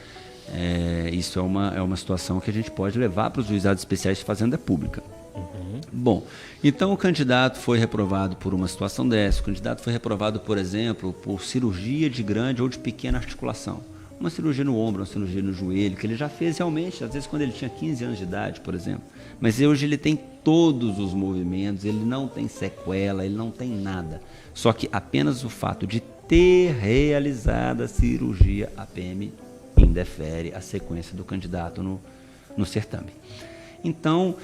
Isso é uma situação que a gente pode levar para os juizados especiais de Fazenda Pública. Bom, então o candidato foi reprovado por uma situação dessa, o candidato foi reprovado, por exemplo, por cirurgia de grande ou de pequena articulação. Uma cirurgia no ombro, uma cirurgia no joelho, que ele já fez realmente, às vezes quando ele tinha 15 anos de idade, por exemplo. Mas hoje ele tem todos os movimentos, ele não tem sequela, ele não tem nada. Só que apenas o fato de ter realizado a cirurgia, a PM indefere a sequência do candidato no certame. Então,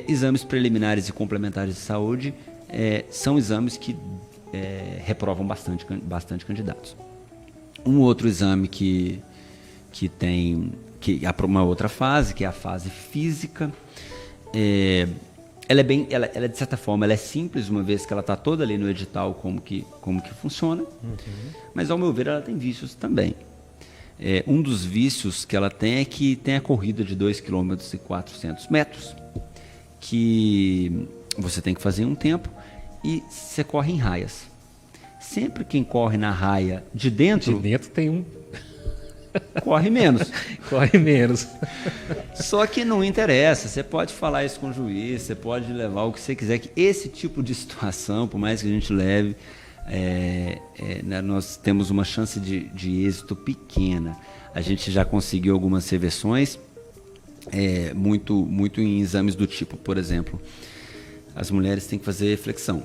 exames preliminares e complementares de saúde são exames que reprovam bastante candidatos. Um outro exame que tem uma outra fase, que é a fase física, ela é de certa forma, ela é simples, uma vez que ela está toda ali no edital como que funciona, mas ao meu ver ela tem vícios também. Um dos vícios que ela tem é que tem a corrida de 2 km e 400 metros, que você tem que fazer em um tempo e você corre em raias. Sempre quem corre na raia de dentro tem um... corre menos. Corre menos. Só que não interessa, você pode falar isso com o juiz, você pode levar o que você quiser, que esse tipo de situação, por mais que a gente leve, nós temos uma chance de êxito pequena. A gente já conseguiu algumas reversões, muito em exames do tipo, por exemplo, as mulheres têm que fazer flexão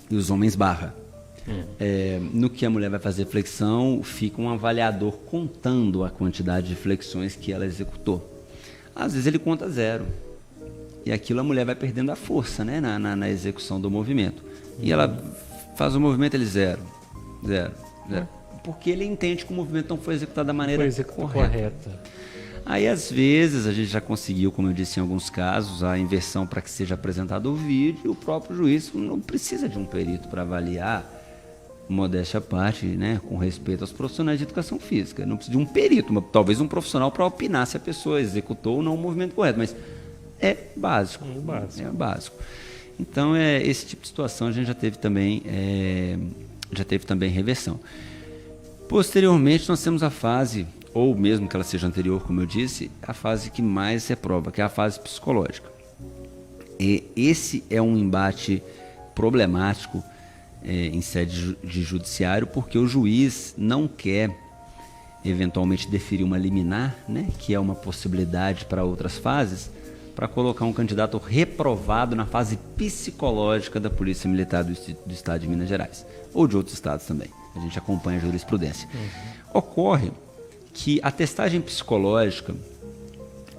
e os homens barra. No que a mulher vai fazer flexão, fica um avaliador contando a quantidade de flexões que ela executou. Às vezes ele conta 0. E aquilo a mulher vai perdendo a força, né, na execução do movimento. E ela faz o movimento, ele 0. Porque ele entende que o movimento não foi executado da maneira correta. Aí, às vezes, a gente já conseguiu, como eu disse em alguns casos, a inversão para que seja apresentado o vídeo, e o próprio juiz não precisa de um perito para avaliar, modéstia à parte, né, com respeito aos profissionais de educação física. Não precisa de um perito, mas talvez um profissional para opinar se a pessoa executou ou não o movimento correto, mas é básico. É básico. Então, esse tipo de situação a gente já teve também reversão. Posteriormente, nós temos a fase, ou mesmo que ela seja anterior, como eu disse, a fase que mais reprova, que é a fase psicológica. E esse é um embate problemático em sede de judiciário, porque o juiz não quer eventualmente deferir uma liminar, né, que é uma possibilidade para outras fases, para colocar um candidato reprovado na fase psicológica da Polícia Militar do Estado de Minas Gerais, ou de outros estados também. A gente acompanha a jurisprudência. Ocorre que a testagem psicológica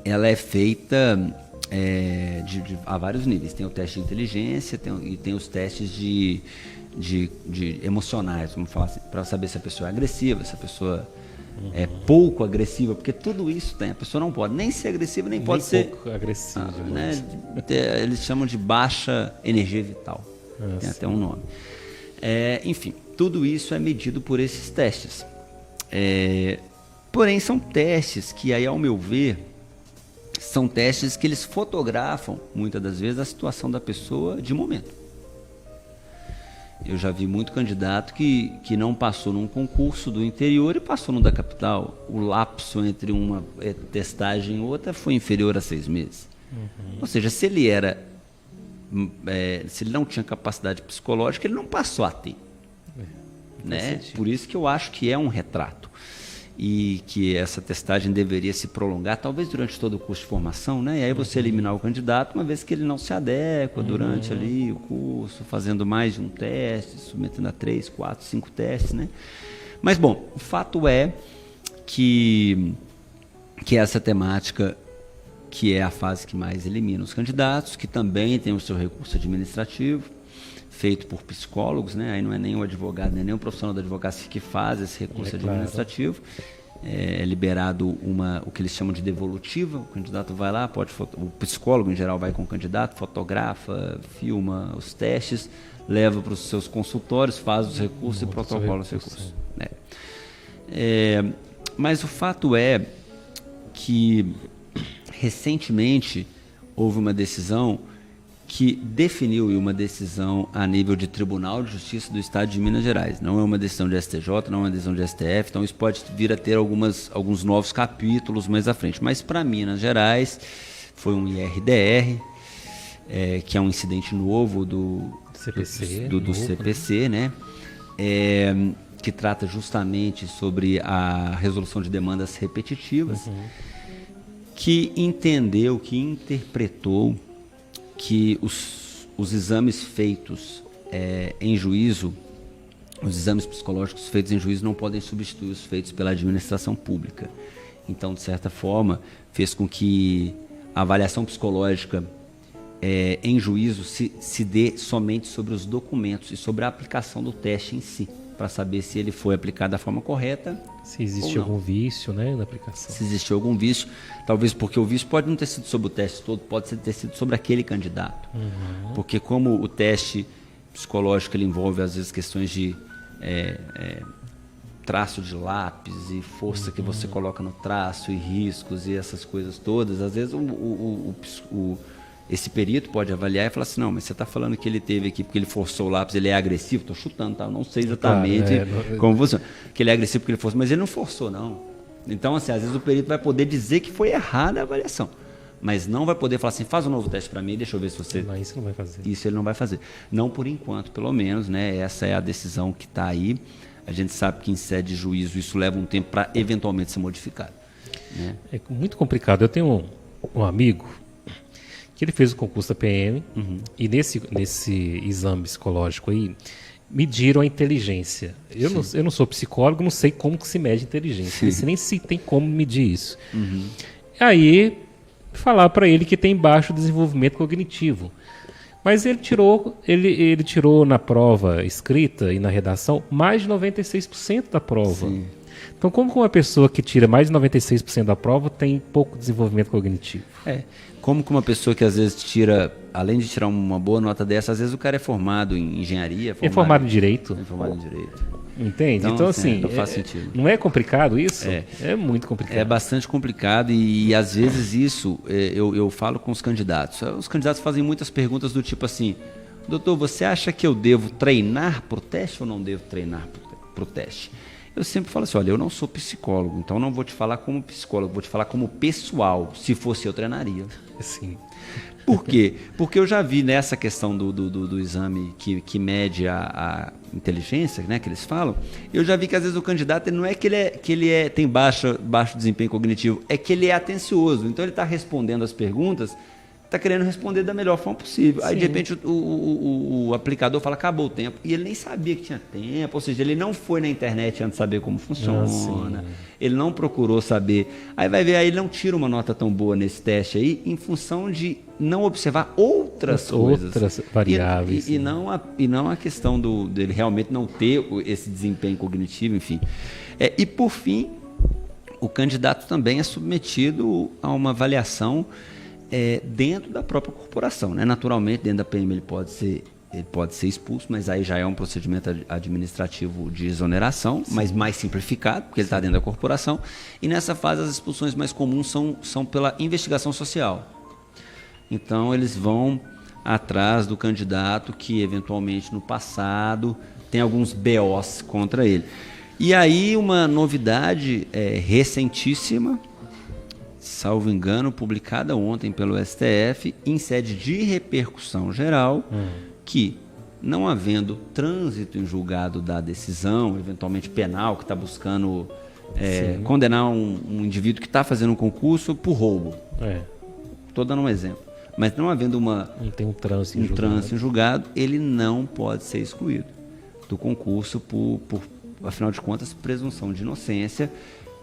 ela é feita a vários níveis. Tem o teste de inteligência e tem os testes de emocionais, vamos falar assim, para saber se a pessoa é agressiva, se a pessoa é pouco agressiva, porque tudo isso tem. A pessoa não pode nem ser agressiva, nem pode ser pouco agressiva. Eles chamam de baixa energia vital. Tem até um nome. Enfim, tudo isso é medido por esses testes. Porém, são testes que, aí, ao meu ver, são testes que eles fotografam, muitas das vezes, a situação da pessoa de momento. Eu já vi muito candidato que não passou num concurso do interior e passou no da capital. O lapso entre uma testagem e outra foi inferior a 6 meses. Ou seja, se ele não tinha capacidade psicológica, ele não passou a ter. Né? Por isso que eu acho que é um retrato. E que essa testagem deveria se prolongar, talvez durante todo o curso de formação, né? E aí você eliminar o candidato, uma vez que ele não se adequa durante ali o curso, fazendo mais de um teste, submetendo a 3, 4, 5 testes, né? Mas, bom, o fato é que essa temática, que é a fase que mais elimina os candidatos, que também tem o seu recurso administrativo, feito por psicólogos, né? Aí não é nem o advogado, nem o profissional da advocacia que faz esse recurso administrativo. É liberado o que eles chamam de devolutiva. O candidato vai lá, o psicólogo em geral vai com o candidato, fotografa, filma os testes, leva para os seus consultórios, faz os recursos e protocola os recursos. Mas o fato é que recentemente houve uma decisão que definiu uma decisão a nível de Tribunal de Justiça do Estado de Minas Gerais. Não é uma decisão de STJ, não é uma decisão de STF, então isso pode vir a ter alguns novos capítulos mais à frente. Mas para Minas Gerais foi um IRDR, que é um incidente novo do CPC, né? Que trata justamente sobre a resolução de demandas repetitivas, que entendeu, que interpretou que os exames feitos em juízo, os exames psicológicos feitos em juízo não podem substituir os feitos pela administração pública. Então, de certa forma, fez com que a avaliação psicológica em juízo se dê somente sobre os documentos e sobre a aplicação do teste em si, para saber se ele foi aplicado da forma correta. Se existe algum vício, né, na aplicação. Se existe algum vício, talvez porque o vício pode não ter sido sobre o teste todo, pode ter sido sobre aquele candidato. Porque como o teste psicológico ele envolve às vezes questões de traço de lápis e força que você coloca no traço e riscos e essas coisas todas, às vezes esse perito pode avaliar e falar assim, não, mas você está falando que ele teve aqui porque ele forçou o lápis, ele é agressivo, estou chutando, tá? Eu não sei exatamente como funciona, que ele é agressivo porque ele forçou, mas ele não forçou, não. Então, assim, às vezes o perito vai poder dizer que foi errada a avaliação, mas não vai poder falar assim, faz um novo teste para mim, deixa eu ver se você... Não, isso não vai fazer. Isso ele não vai fazer. Não por enquanto, pelo menos, né? Essa é a decisão que está aí. A gente sabe que em sede de juízo isso leva um tempo para eventualmente ser modificado. Né? É muito complicado. Eu tenho um amigo que ele fez o concurso da PM e nesse exame psicológico aí mediram a inteligência. Eu não sou psicólogo, não sei como que se mede inteligência, nem se tem como medir isso. Aí falar para ele que tem baixo desenvolvimento cognitivo. Mas ele tirou na prova escrita e na redação mais de 96% da prova. Sim. Então, como que uma pessoa que tira mais de 96% da prova tem pouco desenvolvimento cognitivo? Como que uma pessoa que às vezes além de tirar uma boa nota dessa, às vezes o cara é formado em engenharia, formado em direito. É formado em direito. Entende? Então assim, não faz sentido. Não é complicado isso? É muito complicado. É bastante complicado e às vezes isso, eu falo com os candidatos. Os candidatos fazem muitas perguntas do tipo assim, doutor, você acha que eu devo treinar para o teste ou não devo treinar para o teste? Eu sempre falo assim, olha, eu não sou psicólogo, então não vou te falar como psicólogo, vou te falar como pessoal. Se fosse eu, treinaria. Sim. Por quê? Porque eu já vi nessa questão do exame que mede a inteligência, né, que eles falam, eu já vi que às vezes o candidato não é que ele tem baixo desempenho cognitivo, é que ele é atencioso. Então ele está respondendo as perguntas, está querendo responder da melhor forma possível. Sim. Aí de repente o aplicador fala, acabou o tempo. E ele nem sabia que tinha tempo, ou seja, ele não foi na internet antes de saber como funciona, ele não procurou saber. Aí vai ver, aí ele não tira uma nota tão boa nesse teste aí, em função de não observar outras coisas. Outras variáveis. E não a questão dele realmente não ter esse desempenho cognitivo, enfim. E por fim, o candidato também é submetido a uma avaliação dentro da própria corporação, né? Naturalmente, dentro da PM ele pode ser ele pode ser expulso, mas aí já é um procedimento administrativo de exoneração, mas mais simplificado, porque ele está dentro da corporação. E nessa fase as expulsões mais comuns são pela investigação social. Então eles vão atrás do candidato que eventualmente no passado tem alguns BOs contra ele. E aí uma novidade recentíssima, salvo engano, publicada ontem pelo STF, em sede de repercussão geral, que, não havendo trânsito em julgado da decisão, eventualmente penal, que está buscando condenar um indivíduo que está fazendo um concurso por roubo. Estou dando um exemplo. Mas não havendo não tem um trânsito em julgado, ele não pode ser excluído do concurso por, afinal de contas, presunção de inocência,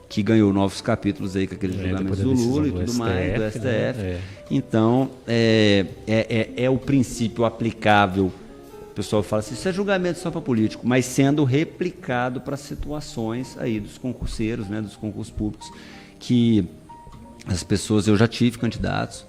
que ganhou novos capítulos aí com aqueles julgamentos do Lula e tudo mais, do STF. Né? Então, é o princípio aplicável. O pessoal fala assim, isso é julgamento só para político, mas sendo replicado para situações aí dos concurseiros, né, dos concursos públicos, que as pessoas, eu já tive candidatos,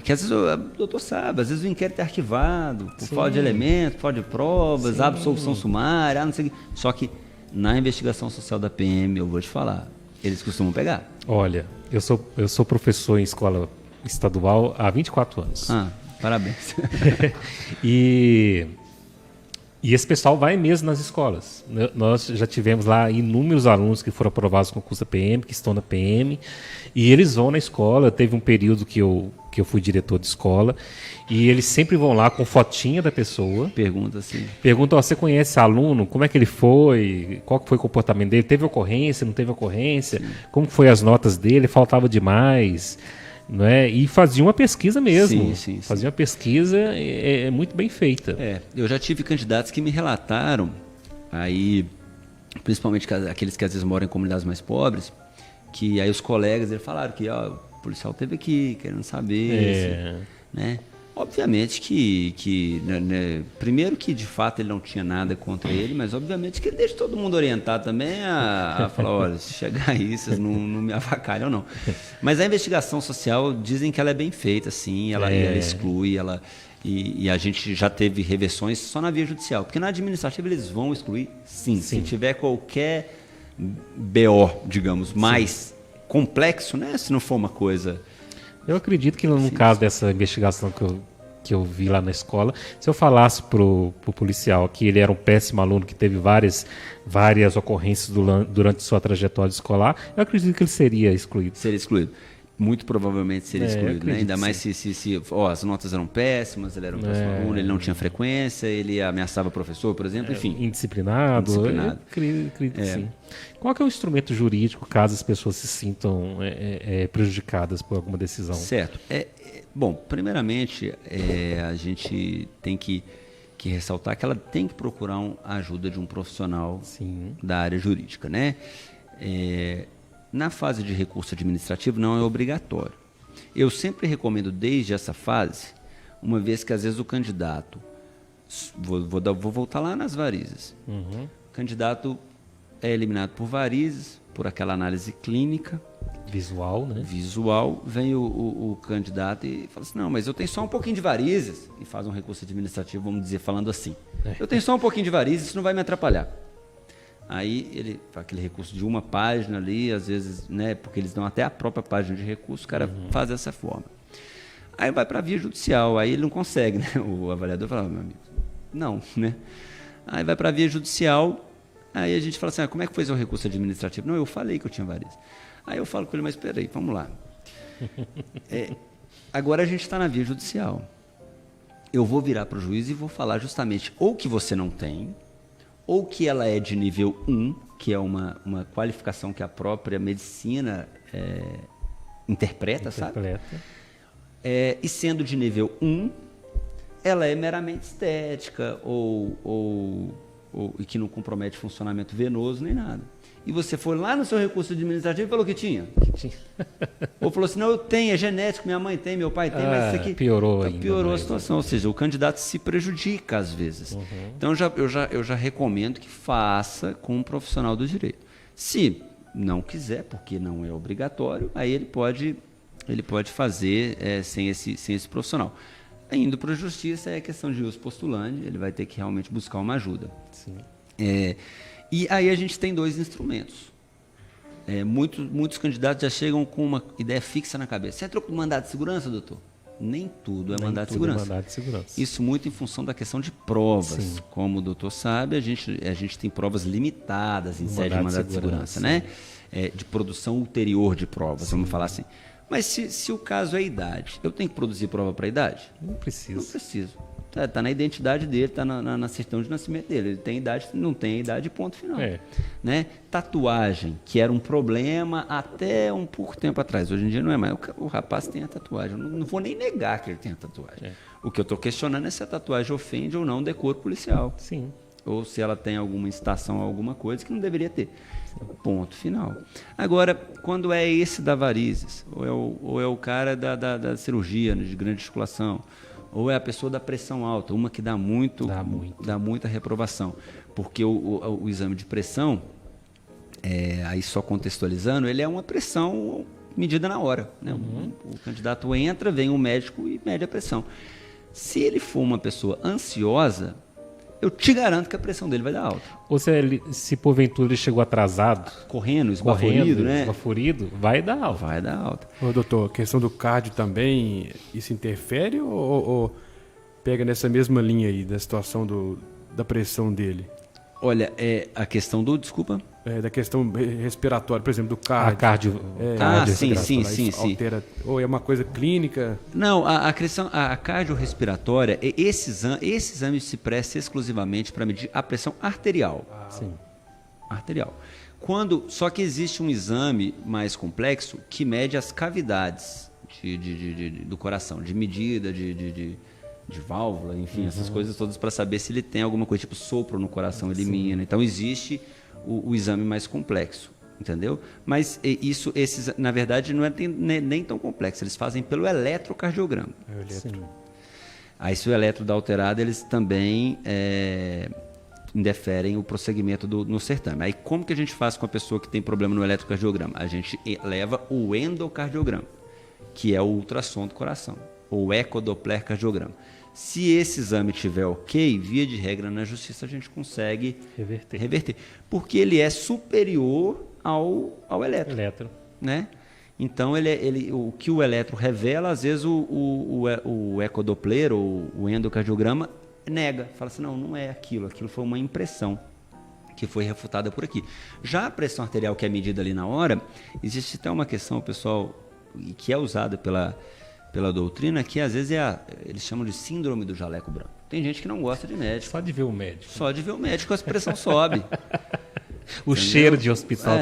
que às vezes o doutor sabe, às vezes o inquérito é arquivado, por falta de elementos, falta de provas, absolvição sumária, não sei o que. Só que na investigação social da PM, eu vou te falar, eles costumam pegar. Olha, eu sou professor em escola estadual há 24 anos. Parabéns. E esse pessoal vai mesmo nas escolas. Nós já tivemos lá inúmeros alunos que foram aprovados no concurso da PM, que estão na PM, e eles vão na escola. Teve um período que eu fui diretor de escola, e eles sempre vão lá com fotinha da pessoa. Perguntam, você conhece esse aluno? Como é que ele foi? Qual que foi o comportamento dele? Teve ocorrência? Não teve ocorrência? Como foi as notas dele? Faltava demais? Não é? E fazia uma pesquisa mesmo. Sim. Fazia uma pesquisa muito bem feita. Eu já tive candidatos que me relataram, aí, principalmente aqueles que às vezes moram em comunidades mais pobres, que aí os colegas falaram que o policial esteve aqui querendo saber, né? Obviamente que primeiro que de fato ele não tinha nada contra ele, mas obviamente que ele deixa todo mundo orientado também a falar, olha, se chegar aí, vocês não me avacalham não. Mas a investigação social, dizem que ela é bem feita, sim, ela exclui, e a gente já teve reversões só na via judicial, porque na administrativa eles vão excluir, sim. Se tiver qualquer BO, digamos, mais complexo, né, se não for uma coisa... Eu acredito que no caso dessa investigação que eu vi lá na escola, se eu falasse pro policial que ele era um péssimo aluno, que teve várias ocorrências durante sua trajetória escolar, eu acredito que ele seria excluído. Seria excluído. Muito provavelmente seria excluído, né? Ainda mais se as notas eram péssimas, ele era um péssimo aluno, ele não tinha frequência, ele ameaçava o professor, por exemplo, enfim. Indisciplinado. Eu acredito que sim. Qual que é o instrumento jurídico caso as pessoas se sintam prejudicadas por alguma decisão? Certo. Bom, primeiramente, a gente tem que ressaltar que ela tem que procurar a ajuda de um profissional da área jurídica, né? Na fase de recurso administrativo não é obrigatório. Eu sempre recomendo desde essa fase, uma vez que às vezes o candidato, vou voltar lá nas varizes, o candidato é eliminado por varizes, por aquela análise clínica. Visual, né? Visual, vem o candidato e fala assim, não, mas eu tenho só um pouquinho de varizes, e faz um recurso administrativo, vamos dizer, falando assim. Eu tenho só um pouquinho de varizes, isso não vai me atrapalhar. Aí ele faz aquele recurso de uma página ali, às vezes, né, porque eles dão até a própria página de recurso, o cara faz dessa forma. Aí vai para a via judicial, aí ele não consegue, né? O avaliador fala, meu amigo, não, né? Aí vai para a via judicial, aí a gente fala assim, como é que foi seu recurso administrativo? Não, eu falei que eu tinha varizes. Aí eu falo com ele, mas espera aí, vamos lá. Agora a gente está na via judicial. Eu vou virar para o juiz e vou falar justamente ou que você não tem, ou que ela é de nível 1, que é uma qualificação que a própria medicina interpreta, sabe? E sendo de nível 1, ela é meramente estética ou que não compromete funcionamento venoso nem nada. E você foi lá no seu recurso administrativo e falou que tinha. Ou falou assim, não, eu tenho, é genético, minha mãe tem, meu pai tem, mas isso aqui... Piorou a situação, ou seja, o candidato se prejudica às vezes. Então eu já recomendo que faça com um profissional do direito. Se não quiser, porque não é obrigatório, aí ele pode fazer sem esse profissional. indo para a justiça é questão de ius postulandi, ele vai ter que realmente buscar uma ajuda. Sim. E aí a gente tem 2 instrumentos. Muitos candidatos já chegam com uma ideia fixa na cabeça. Você entrou com mandado de segurança, doutor? Nem tudo é mandado de segurança. Isso muito em função da questão de provas. Sim. Como o doutor sabe, a gente tem provas limitadas em sede de mandado de segurança, né? De produção ulterior de provas, vamos falar assim. Mas se o caso é idade, eu tenho que produzir prova para idade? Não preciso. Não preciso. Tá na identidade dele, tá na certidão de nascimento dele. Ele tem idade, não tem idade, ponto final. Né? Tatuagem, que era um problema até um pouco tempo atrás. Hoje em dia não é mais. O rapaz tem a tatuagem. Eu não vou nem negar que ele tem a tatuagem. O que eu estou questionando é se a tatuagem ofende ou não o decoro policial. Sim. Ou se ela tem alguma incitação a alguma coisa que não deveria ter. Ponto final. Agora, quando é esse da varizes, ou é o cara da cirurgia, né, de grande articulação, ou é a pessoa da pressão alta, uma que dá muita reprovação. Porque o exame de pressão, aí só contextualizando, ele é uma pressão medida na hora. Né? O candidato entra, vem o médico e mede a pressão. Se ele for uma pessoa ansiosa, eu te garanto que a pressão dele vai dar alta. Ou se porventura ele chegou atrasado, correndo, esbaforido, né? Esbaforido, vai dar alta. Vai dar alta. Ô, doutor, a questão do cardio também, isso interfere ou pega nessa mesma linha aí, da situação da pressão dele? Olha, a questão desculpa? Da questão respiratória, por exemplo, do cardio. Sim. Altera, ou é uma coisa clínica? Não, a cardiorrespiratória, esse exame se presta exclusivamente para medir a pressão arterial. Sim. Arterial. Só que existe um exame mais complexo que mede as cavidades do coração, de medida, de válvula, enfim, essas coisas todas para saber se ele tem alguma coisa, tipo sopro no coração, elimina. Então existe o exame mais complexo, entendeu? Mas na verdade, não é nem tão complexo, eles fazem pelo eletrocardiograma. Aí se o eletro dá alterado, eles também indeferem o prosseguimento no certame. Aí como que a gente faz com a pessoa que tem problema no eletrocardiograma? A gente leva o endocardiograma, que é o ultrassom do coração, ou ecodoppler cardiograma. Se esse exame estiver ok, via de regra na justiça a gente consegue reverter. Porque ele é superior ao eletro. Né? Então, o que o eletro revela, às vezes o ecodoppler ou o endocardiograma nega. Fala assim, não é aquilo foi uma impressão que foi refutada por aqui. Já a pressão arterial, que é medida ali na hora, existe até uma questão, pessoal, que é usada pela doutrina, que às vezes eles chamam de síndrome do jaleco branco. Tem gente que não gosta de médico. Só de ver o médico. A pressão sobe. O cheiro de hospital.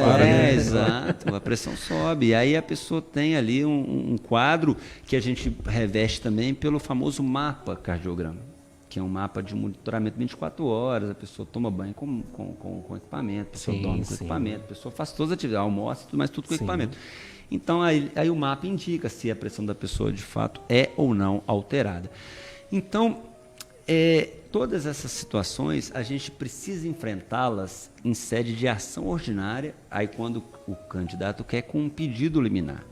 Exato, a pressão sobe. E aí a pessoa tem ali um quadro que a gente reveste também pelo famoso mapa cardiograma, que é um mapa de monitoramento 24 horas, a pessoa toma banho com equipamento, a pessoa dorme com equipamento, a pessoa faz todas as atividades, almoça, mas tudo com equipamento. Então, aí o mapa indica se a pressão da pessoa, de fato, é ou não alterada. Então, todas essas situações, a gente precisa enfrentá-las em sede de ação ordinária, aí quando o candidato quer com um pedido liminar.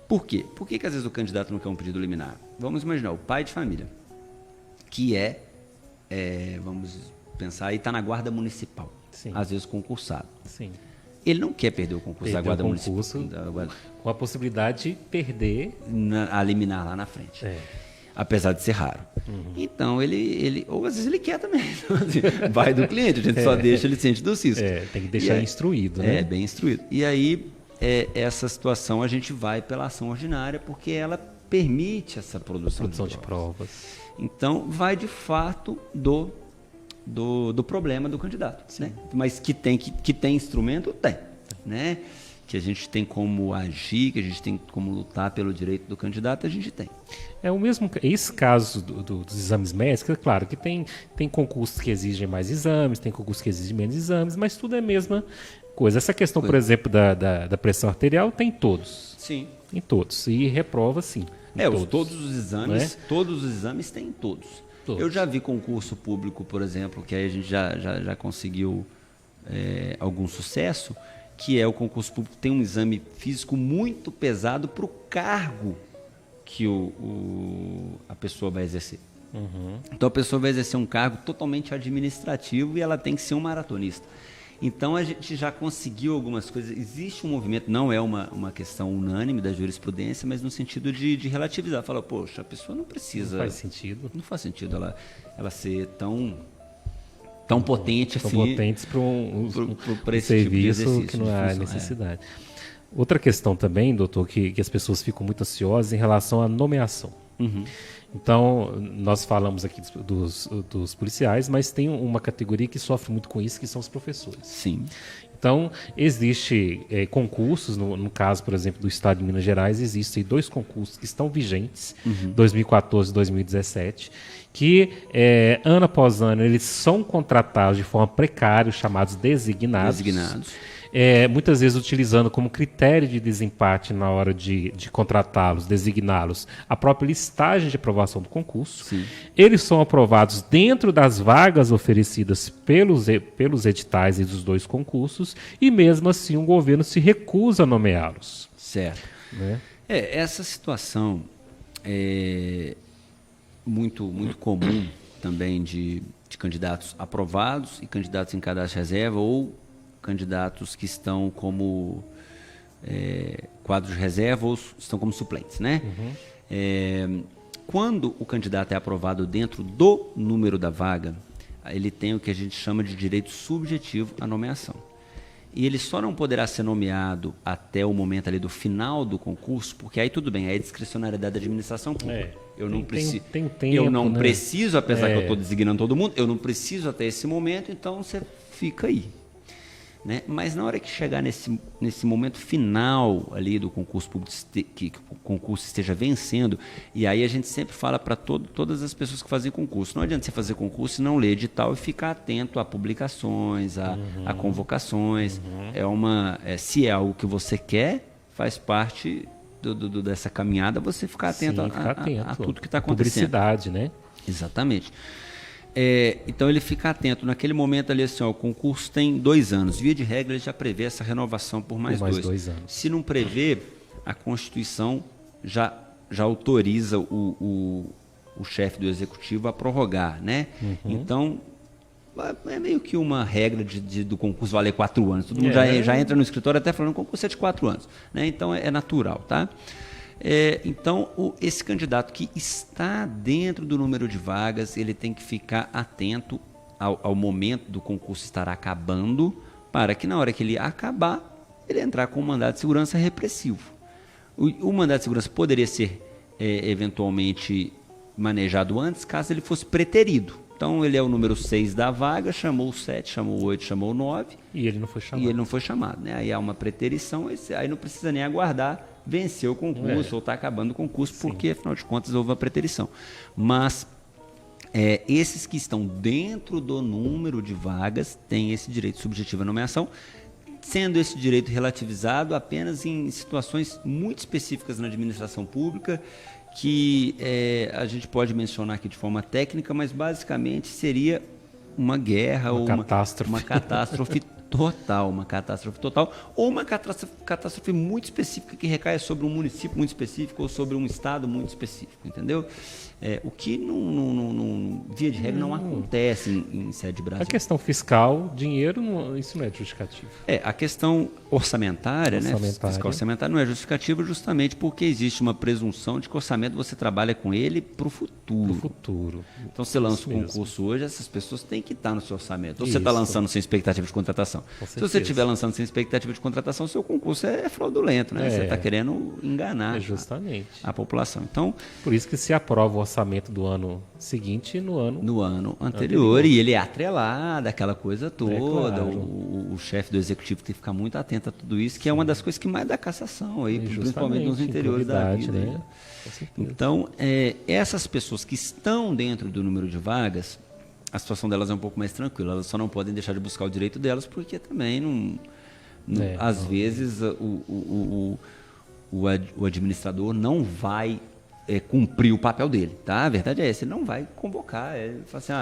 Por quê? Por que às vezes o candidato não quer um pedido liminar? Vamos imaginar, o pai de família, que vamos pensar, aí está na guarda municipal, às vezes concursado. Sim. Ele não quer perder o concurso da Guarda Municipal. Com a possibilidade de perder a liminar lá na frente. Apesar de ser raro. Então, ou às vezes ele quer também. Vai do cliente, a gente só deixa ele ciente do CISO. Tem que deixar instruído, né? Bem instruído. E aí, essa situação a gente vai pela ação ordinária, porque ela permite essa produção de provas. Então, vai de fato do problema do candidato, né? Mas que tem instrumento, tem, né? Que a gente tem como agir, que a gente tem como lutar pelo direito do candidato, a gente tem. Esse caso dos exames médicos, é claro que tem concursos que exigem mais exames, tem concursos que exigem menos exames, mas tudo é a mesma coisa. Essa questão, por exemplo, da pressão arterial, tem em todos. Sim. Em todos. E reprova, sim. Todos os exames tem em todos. Eu já vi concurso público, por exemplo, que aí a gente já conseguiu algum sucesso, que é o concurso público que tem um exame físico muito pesado para o cargo que a pessoa vai exercer. Então a pessoa vai exercer um cargo totalmente administrativo e ela tem que ser um maratonista. Então a gente já conseguiu algumas coisas. Existe um movimento, não é uma questão unânime da jurisprudência, mas no sentido de relativizar. Fala, poxa, a pessoa não precisa. Não faz sentido. Não faz sentido ela ser tão potente assim. Tão potentes para esse serviço tipo de que não há necessidade. Outra questão também, doutor, que as pessoas ficam muito ansiosas em relação à nomeação. Então, nós falamos aqui dos policiais, mas tem uma categoria que sofre muito com isso, que são os professores. Sim. Então, existe concursos, no caso, por exemplo, do Estado de Minas Gerais, existem 2 concursos que estão vigentes, 2014 e 2017, que ano após ano eles são contratados de forma precária, chamados designados. Muitas vezes utilizando como critério de desempate na hora de contratá-los, designá-los, a própria listagem de aprovação do concurso. Sim. Eles são aprovados dentro das vagas oferecidas pelos editais e dos 2 concursos, e mesmo assim o governo se recusa a nomeá-los. Certo. Né? Essa situação é muito comum também de candidatos aprovados e candidatos em cadastro de reserva, ou candidatos que estão como quadro de reserva ou estão como suplentes, né? Quando o candidato é aprovado dentro do número da vaga, ele tem o que a gente chama de direito subjetivo à nomeação. E ele só não poderá ser nomeado até o momento ali do final do concurso, porque aí tudo bem, aí é discricionariedade da administração pública. Eu não preciso, preciso, apesar que eu estou designando todo mundo, eu não preciso até esse momento, então você fica aí. Né? Mas na hora que chegar nesse momento final ali do concurso público, que o concurso esteja vencendo, e aí a gente sempre fala para todas as pessoas que fazem concurso, não adianta você fazer concurso e não ler edital e ficar atento a publicações, a convocações. Se é algo que você quer, faz parte dessa caminhada, você ficar atento, a tudo que está acontecendo. Publicidade, né? Exatamente. Então ele fica atento. Naquele momento ali, assim, o concurso tem 2 anos. Via de regra, ele já prevê essa renovação por mais 2 anos. Se não prevê, a Constituição já autoriza o chefe do Executivo a prorrogar, né? Então, é meio que uma regra do concurso valer 4 anos. Todo mundo já entra no escritório até falando que o concurso é de 4 anos. Né? Então, é natural, tá? Então, esse candidato que está dentro do número de vagas, ele tem que ficar atento ao momento do concurso estar acabando, para que na hora que ele acabar, ele entrar com um mandado de segurança repressivo. O mandado de segurança poderia ser eventualmente manejado antes, caso ele fosse preterido. Então, ele é o número 6 da vaga, chamou o 7, chamou o 8, chamou o 9. E ele não foi chamado. Né? Aí há uma preterição, aí não precisa nem aguardar vencer o concurso ou está acabando o concurso, porque, afinal de contas, houve uma preterição. Mas esses que estão dentro do número de vagas têm esse direito subjetivo à nomeação, sendo esse direito relativizado apenas em situações muito específicas na administração pública, que a gente pode mencionar aqui de forma técnica, mas basicamente seria uma guerra ou uma catástrofe total, ou uma catástrofe muito específica que recai sobre um município muito específico ou sobre um estado muito específico, entendeu? O que, via de regra, não acontece em sede Brasil. A questão fiscal, dinheiro, isso não é justificativo. A questão orçamentária, né? Fiscal orçamentária não é justificativa justamente porque existe uma presunção de que o orçamento você trabalha com ele para o futuro. Então, você lança o concurso hoje, essas pessoas têm que estar no seu orçamento. Ou você está lançando sem expectativa de contratação. Se você estiver lançando sem expectativa de contratação, seu concurso é fraudulento, né? Você está querendo enganar a população. Então, por isso que se aprova o orçamento do ano seguinte no ano anterior. E ele é atrelado, aquela coisa toda. O chefe do executivo tem que ficar muito atento a tudo isso, que é uma das coisas que mais dá cassação aí, principalmente nos interiores da vida. Né? Então, essas pessoas que estão dentro do número de vagas, a situação delas é um pouco mais tranquila. Elas só não podem deixar de buscar o direito delas, porque também às vezes o administrador não vai cumprir o papel dele, tá? A verdade é essa, ele não vai convocar. Ele fala assim,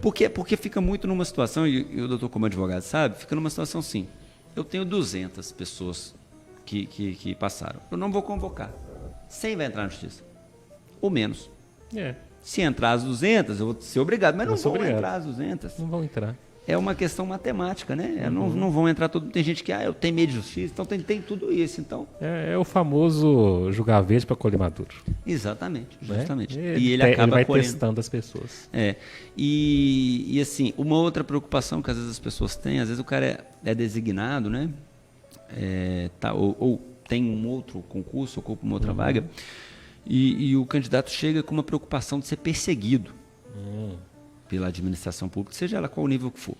porque fica muito numa situação, e o doutor como advogado sabe, fica numa situação assim, eu tenho 200 pessoas que passaram, eu não vou convocar, 100 vai entrar na justiça. ou menos. É. Se entrar as 200, eu vou ser obrigado, mas não vão entrar as 200. Não vão entrar. É uma questão matemática, né? Não vão entrar todo. Tem gente que, eu tenho medo de justiça, então tem tudo isso. Então... É o famoso jogar verde para colher maduro. Exatamente, justamente. Né? E ele acaba vai colhendo. testando as pessoas. E assim, uma outra preocupação que às vezes as pessoas têm, às vezes o cara é designado, né? Ou tem um outro concurso, ocupa uma outra vaga, e o candidato chega com uma preocupação de ser perseguido pela administração pública, seja ela qual o nível que for.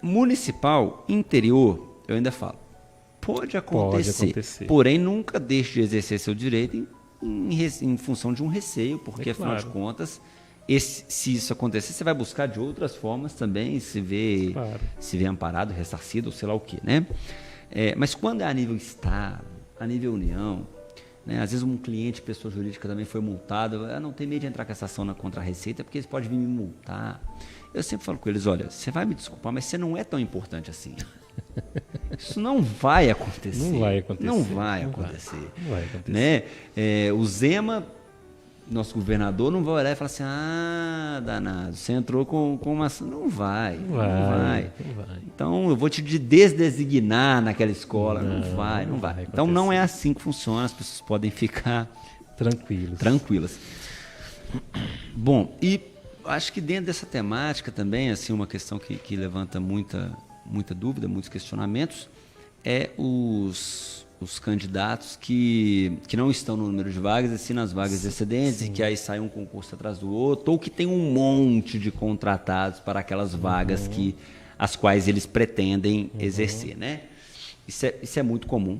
Municipal, interior, eu ainda falo, pode acontecer. Porém nunca deixe de exercer seu direito em função de um receio, porque afinal de contas, se isso acontecer, você vai buscar de outras formas também se ver amparado, ressarcido, ou sei lá o quê, né? Mas quando é a nível Estado, a nível União, né? Às vezes um cliente, pessoa jurídica também foi multado, não tem medo de entrar com essa ação contra a Receita, porque eles podem vir me multar. Eu sempre falo com eles, olha, você vai me desculpar, mas você não é tão importante assim. Isso não vai acontecer. Não vai acontecer. Não vai acontecer. Né? O Zema, nosso governador, não vai olhar e falar assim, danado, você entrou com uma ação. Não vai. Então, eu vou te desdesignar naquela escola. Não vai. Então, não é assim que funciona, as pessoas podem ficar tranquilas. Bom, e acho que dentro dessa temática também, assim, uma questão que levanta muita dúvida, muitos questionamentos, os candidatos que não estão no número de vagas, e sim nas vagas excedentes, e que aí sai um concurso atrás do outro, ou que tem um monte de contratados para aquelas vagas as quais eles pretendem exercer, né? Isso é muito comum.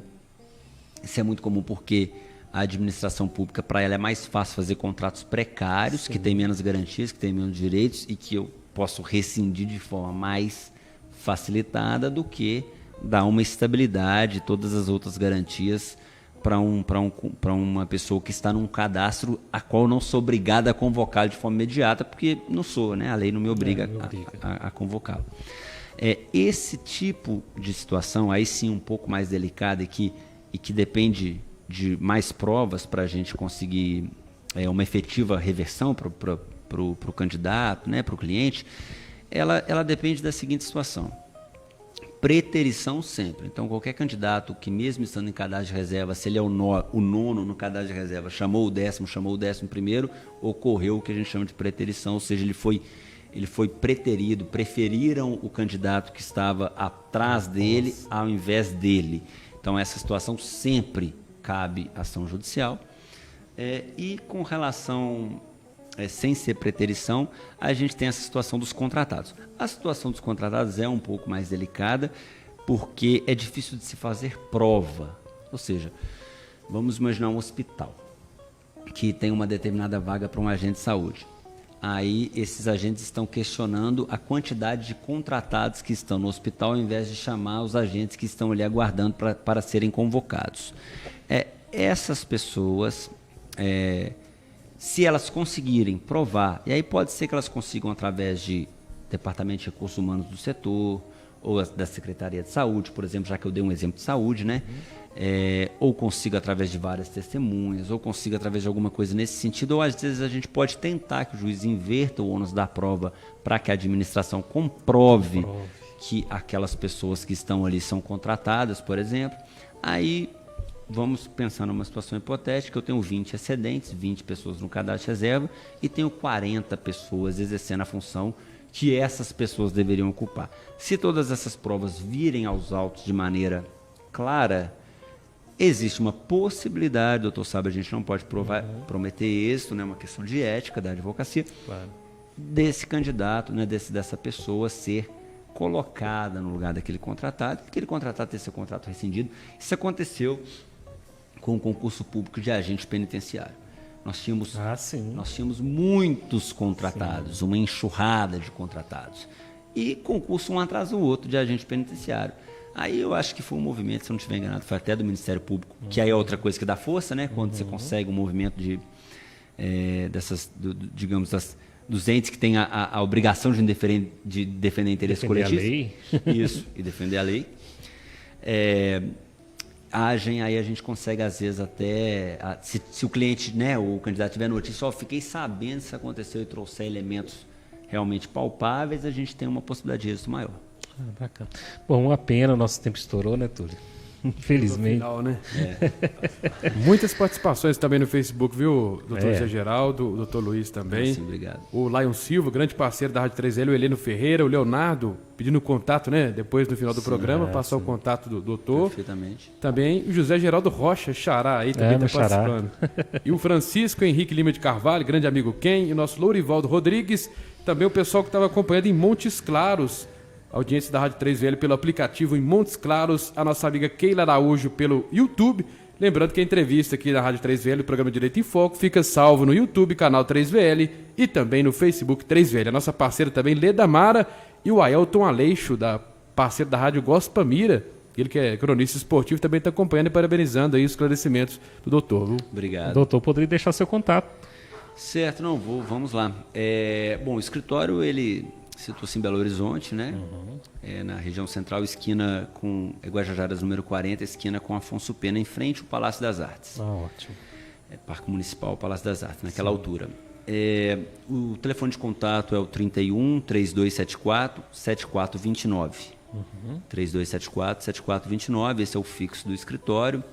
Isso é muito comum porque a administração pública, para ela, é mais fácil fazer contratos precários, que têm menos garantias, que têm menos direitos e que eu posso rescindir de forma mais facilitada do que dar uma estabilidade e todas as outras garantias para uma pessoa que está num cadastro a qual eu não sou obrigado a convocá-lo de forma imediata, porque não sou, né? A lei não me obriga a convocá-lo. Esse tipo de situação, aí sim um pouco mais delicada e que depende de mais provas para a gente conseguir uma efetiva reversão para o candidato, né, para o cliente, ela depende da seguinte situação. Preterição sempre. Então, qualquer candidato que, mesmo estando em cadastro de reserva, se ele é o nono no cadastro de reserva, chamou o 10º, chamou o 11º, ocorreu o que a gente chama de preterição, ou seja, ele foi preterido, preferiram o candidato que estava atrás dele ao invés dele. Então, essa situação sempre cabe ação judicial. E com relação, sem ser preterição, a gente tem essa situação dos contratados. A situação dos contratados é um pouco mais delicada, porque é difícil de se fazer prova. Ou seja, vamos imaginar um hospital que tem uma determinada vaga para um agente de saúde. Aí esses agentes estão questionando a quantidade de contratados que estão no hospital, ao invés de chamar os agentes que estão ali aguardando para serem convocados. Essas pessoas, se elas conseguirem provar, e aí pode ser que elas consigam através de Departamento de Recursos Humanos do setor, ou da Secretaria de Saúde, por exemplo, já que eu dei um exemplo de saúde, né? Ou consiga através de várias testemunhas, ou consiga através de alguma coisa nesse sentido, ou às vezes a gente pode tentar que o juiz inverta o ônus da prova para que a administração comprove que aquelas pessoas que estão ali são contratadas, por exemplo. Aí vamos pensar numa situação hipotética, eu tenho 20 excedentes, 20 pessoas no cadastro de reserva e tenho 40 pessoas exercendo a função que essas pessoas deveriam ocupar. Se todas essas provas virem aos autos de maneira clara, existe uma possibilidade, doutor Sábio, a gente não pode prometer êxito, né, uma questão de ética da advocacia, desse candidato, né, dessa pessoa ser colocada no lugar daquele contratado, aquele contratado ter seu contrato rescindido. Isso aconteceu com o concurso público de agente penitenciário. Nós tínhamos muitos contratados, uma enxurrada de contratados. E concurso um atrás do outro de agente penitenciário. Aí eu acho que foi um movimento, se eu não estiver enganado, foi até do Ministério Público, que aí é outra coisa que dá força, né? Quando você consegue um movimento dos entes que têm a obrigação de defender interesse coletivo. Defender a lei. Isso, e defender a lei. agem, aí a gente consegue, às vezes, até... Se o cliente, né, o candidato tiver notícia, fiquei sabendo se aconteceu e trouxer elementos realmente palpáveis, a gente tem uma possibilidade de êxito maior. Bacana. Bom, uma pena, o nosso tempo estourou, né, Túlio? Infelizmente. Final, né? Muitas participações também no Facebook, viu, doutor Zé Geraldo, o doutor Luiz também. Sim, obrigado. O Lion Silva, grande parceiro da Rádio 3L, o Heleno Ferreira, o Leonardo, pedindo contato, né? Depois, no final do programa, passar o contato do doutor. Perfeitamente. Também o José Geraldo Rocha, Xará, aí também está participando. E o Francisco Henrique Lima de Carvalho, grande amigo Ken, e o nosso Lourivaldo Rodrigues, também o pessoal que estava acompanhando em Montes Claros, audiência da Rádio 3VL pelo aplicativo em Montes Claros, a nossa amiga Keila Araújo pelo YouTube. Lembrando que a entrevista aqui da Rádio 3VL, o programa Direito em Foco, fica salvo no YouTube, canal 3VL, e também no Facebook 3VL. A nossa parceira também, Leda Mara, e o Aelton Aleixo, parceiro da Rádio Gospamira, ele que é cronista esportivo, também está acompanhando e parabenizando aí os esclarecimentos do doutor. Viu? Obrigado. Doutor, poderia deixar seu contato. Certo, vamos lá. Bom, o escritório, ele... Situa-se em Belo Horizonte, né? Na região central, esquina com Guajajaras número 40, esquina com Afonso Pena, em frente ao Palácio das Artes. Ótimo. Parque Municipal, Palácio das Artes, naquela altura. O telefone de contato é o 31-3274-7429. 3274-7429, esse é o fixo do escritório.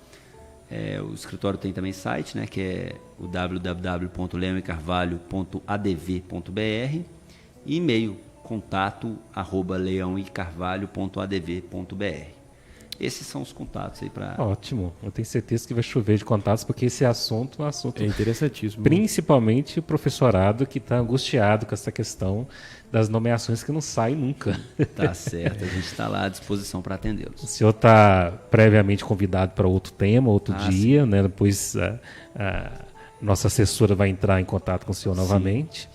O escritório tem também site, né? Que é o www.leoecarvalho.adv.br e e-mail contato@leãoecarvalho.adv.br. Esses são os contatos aí para... Ótimo, eu tenho certeza que vai chover de contatos, porque esse assunto é um assunto... É interessantíssimo. Principalmente o professorado que está angustiado com essa questão das nomeações que não saem nunca. Tá certo, a gente está lá à disposição para atendê-los. O senhor está previamente convidado para outro tema, outro dia, né? Depois a nossa assessora vai entrar em contato com o senhor novamente.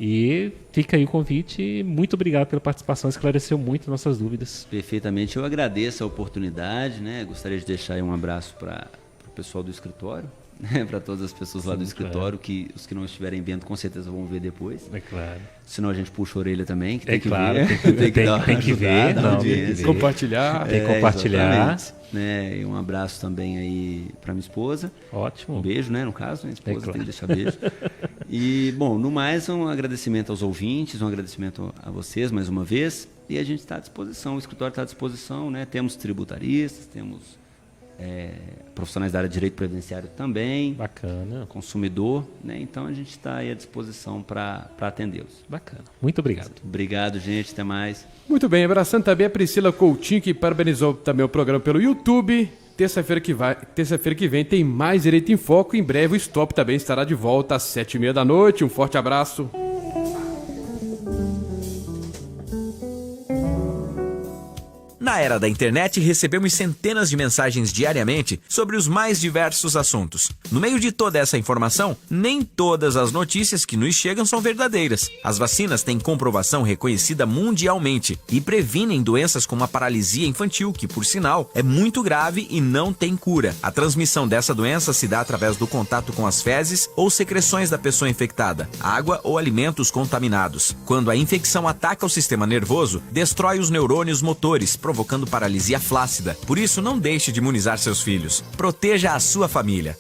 E fica aí o convite. Muito obrigado pela participação, esclareceu muito nossas dúvidas. Perfeitamente, eu agradeço a oportunidade, né? Gostaria de deixar aí um abraço para o pessoal do escritório, né? Para todas as pessoas lá do escritório, que os que não estiverem vendo com certeza vão ver depois. É claro. Senão a gente puxa a orelha também, que tem que claro, ver. Tem que ver, compartilhar. Tem que compartilhar. Né? E um abraço também aí para minha esposa. Ótimo. Um beijo, né? No caso, minha esposa claro. tem que deixar beijo. E, bom, no mais, um agradecimento aos ouvintes, um agradecimento a vocês mais uma vez. E a gente está à disposição, o escritório está à disposição, né? Temos tributaristas, temos profissionais da área de direito previdenciário também. Bacana. Consumidor, né? Então a gente está aí à disposição para atendê-los. Bacana. Muito obrigado. Obrigado, gente. Até mais. Muito bem, abraçando também a Priscila Coutinho, que parabenizou também o programa pelo YouTube. Terça-feira que vem tem mais Direito em Foco. Em breve o Stop também estará de volta às 7h30 da noite. Um forte abraço. Na era da internet, recebemos centenas de mensagens diariamente sobre os mais diversos assuntos. No meio de toda essa informação, nem todas as notícias que nos chegam são verdadeiras. As vacinas têm comprovação reconhecida mundialmente e previnem doenças como a paralisia infantil, que, por sinal, é muito grave e não tem cura. A transmissão dessa doença se dá através do contato com as fezes ou secreções da pessoa infectada, água ou alimentos contaminados. Quando a infecção ataca o sistema nervoso, destrói os neurônios motores, provocando paralisia flácida. Por isso, não deixe de imunizar seus filhos. Proteja a sua família.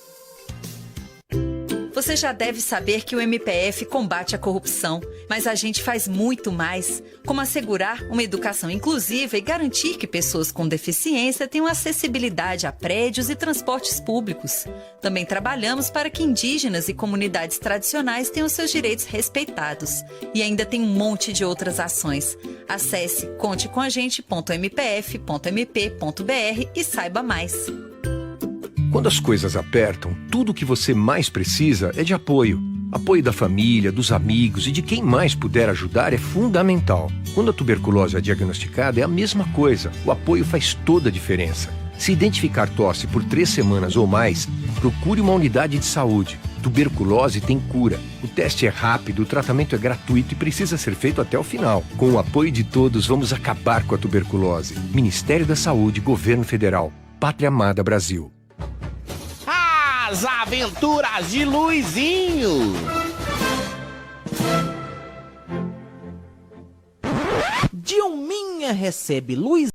Você já deve saber que o MPF combate a corrupção, mas a gente faz muito mais, como assegurar uma educação inclusiva e garantir que pessoas com deficiência tenham acessibilidade a prédios e transportes públicos. Também trabalhamos para que indígenas e comunidades tradicionais tenham seus direitos respeitados. E ainda tem um monte de outras ações. Acesse contecomagente.mpf.mp.br e saiba mais. Quando as coisas apertam, tudo o que você mais precisa é de apoio. Apoio da família, dos amigos e de quem mais puder ajudar é fundamental. Quando a tuberculose é diagnosticada, é a mesma coisa. O apoio faz toda a diferença. Se identificar tosse por 3 semanas ou mais, procure uma unidade de saúde. Tuberculose tem cura. O teste é rápido, o tratamento é gratuito e precisa ser feito até o final. Com o apoio de todos, vamos acabar com a tuberculose. Ministério da Saúde, Governo Federal. Pátria Amada Brasil. As Aventuras de Luizinho. Dilminha recebe Luiz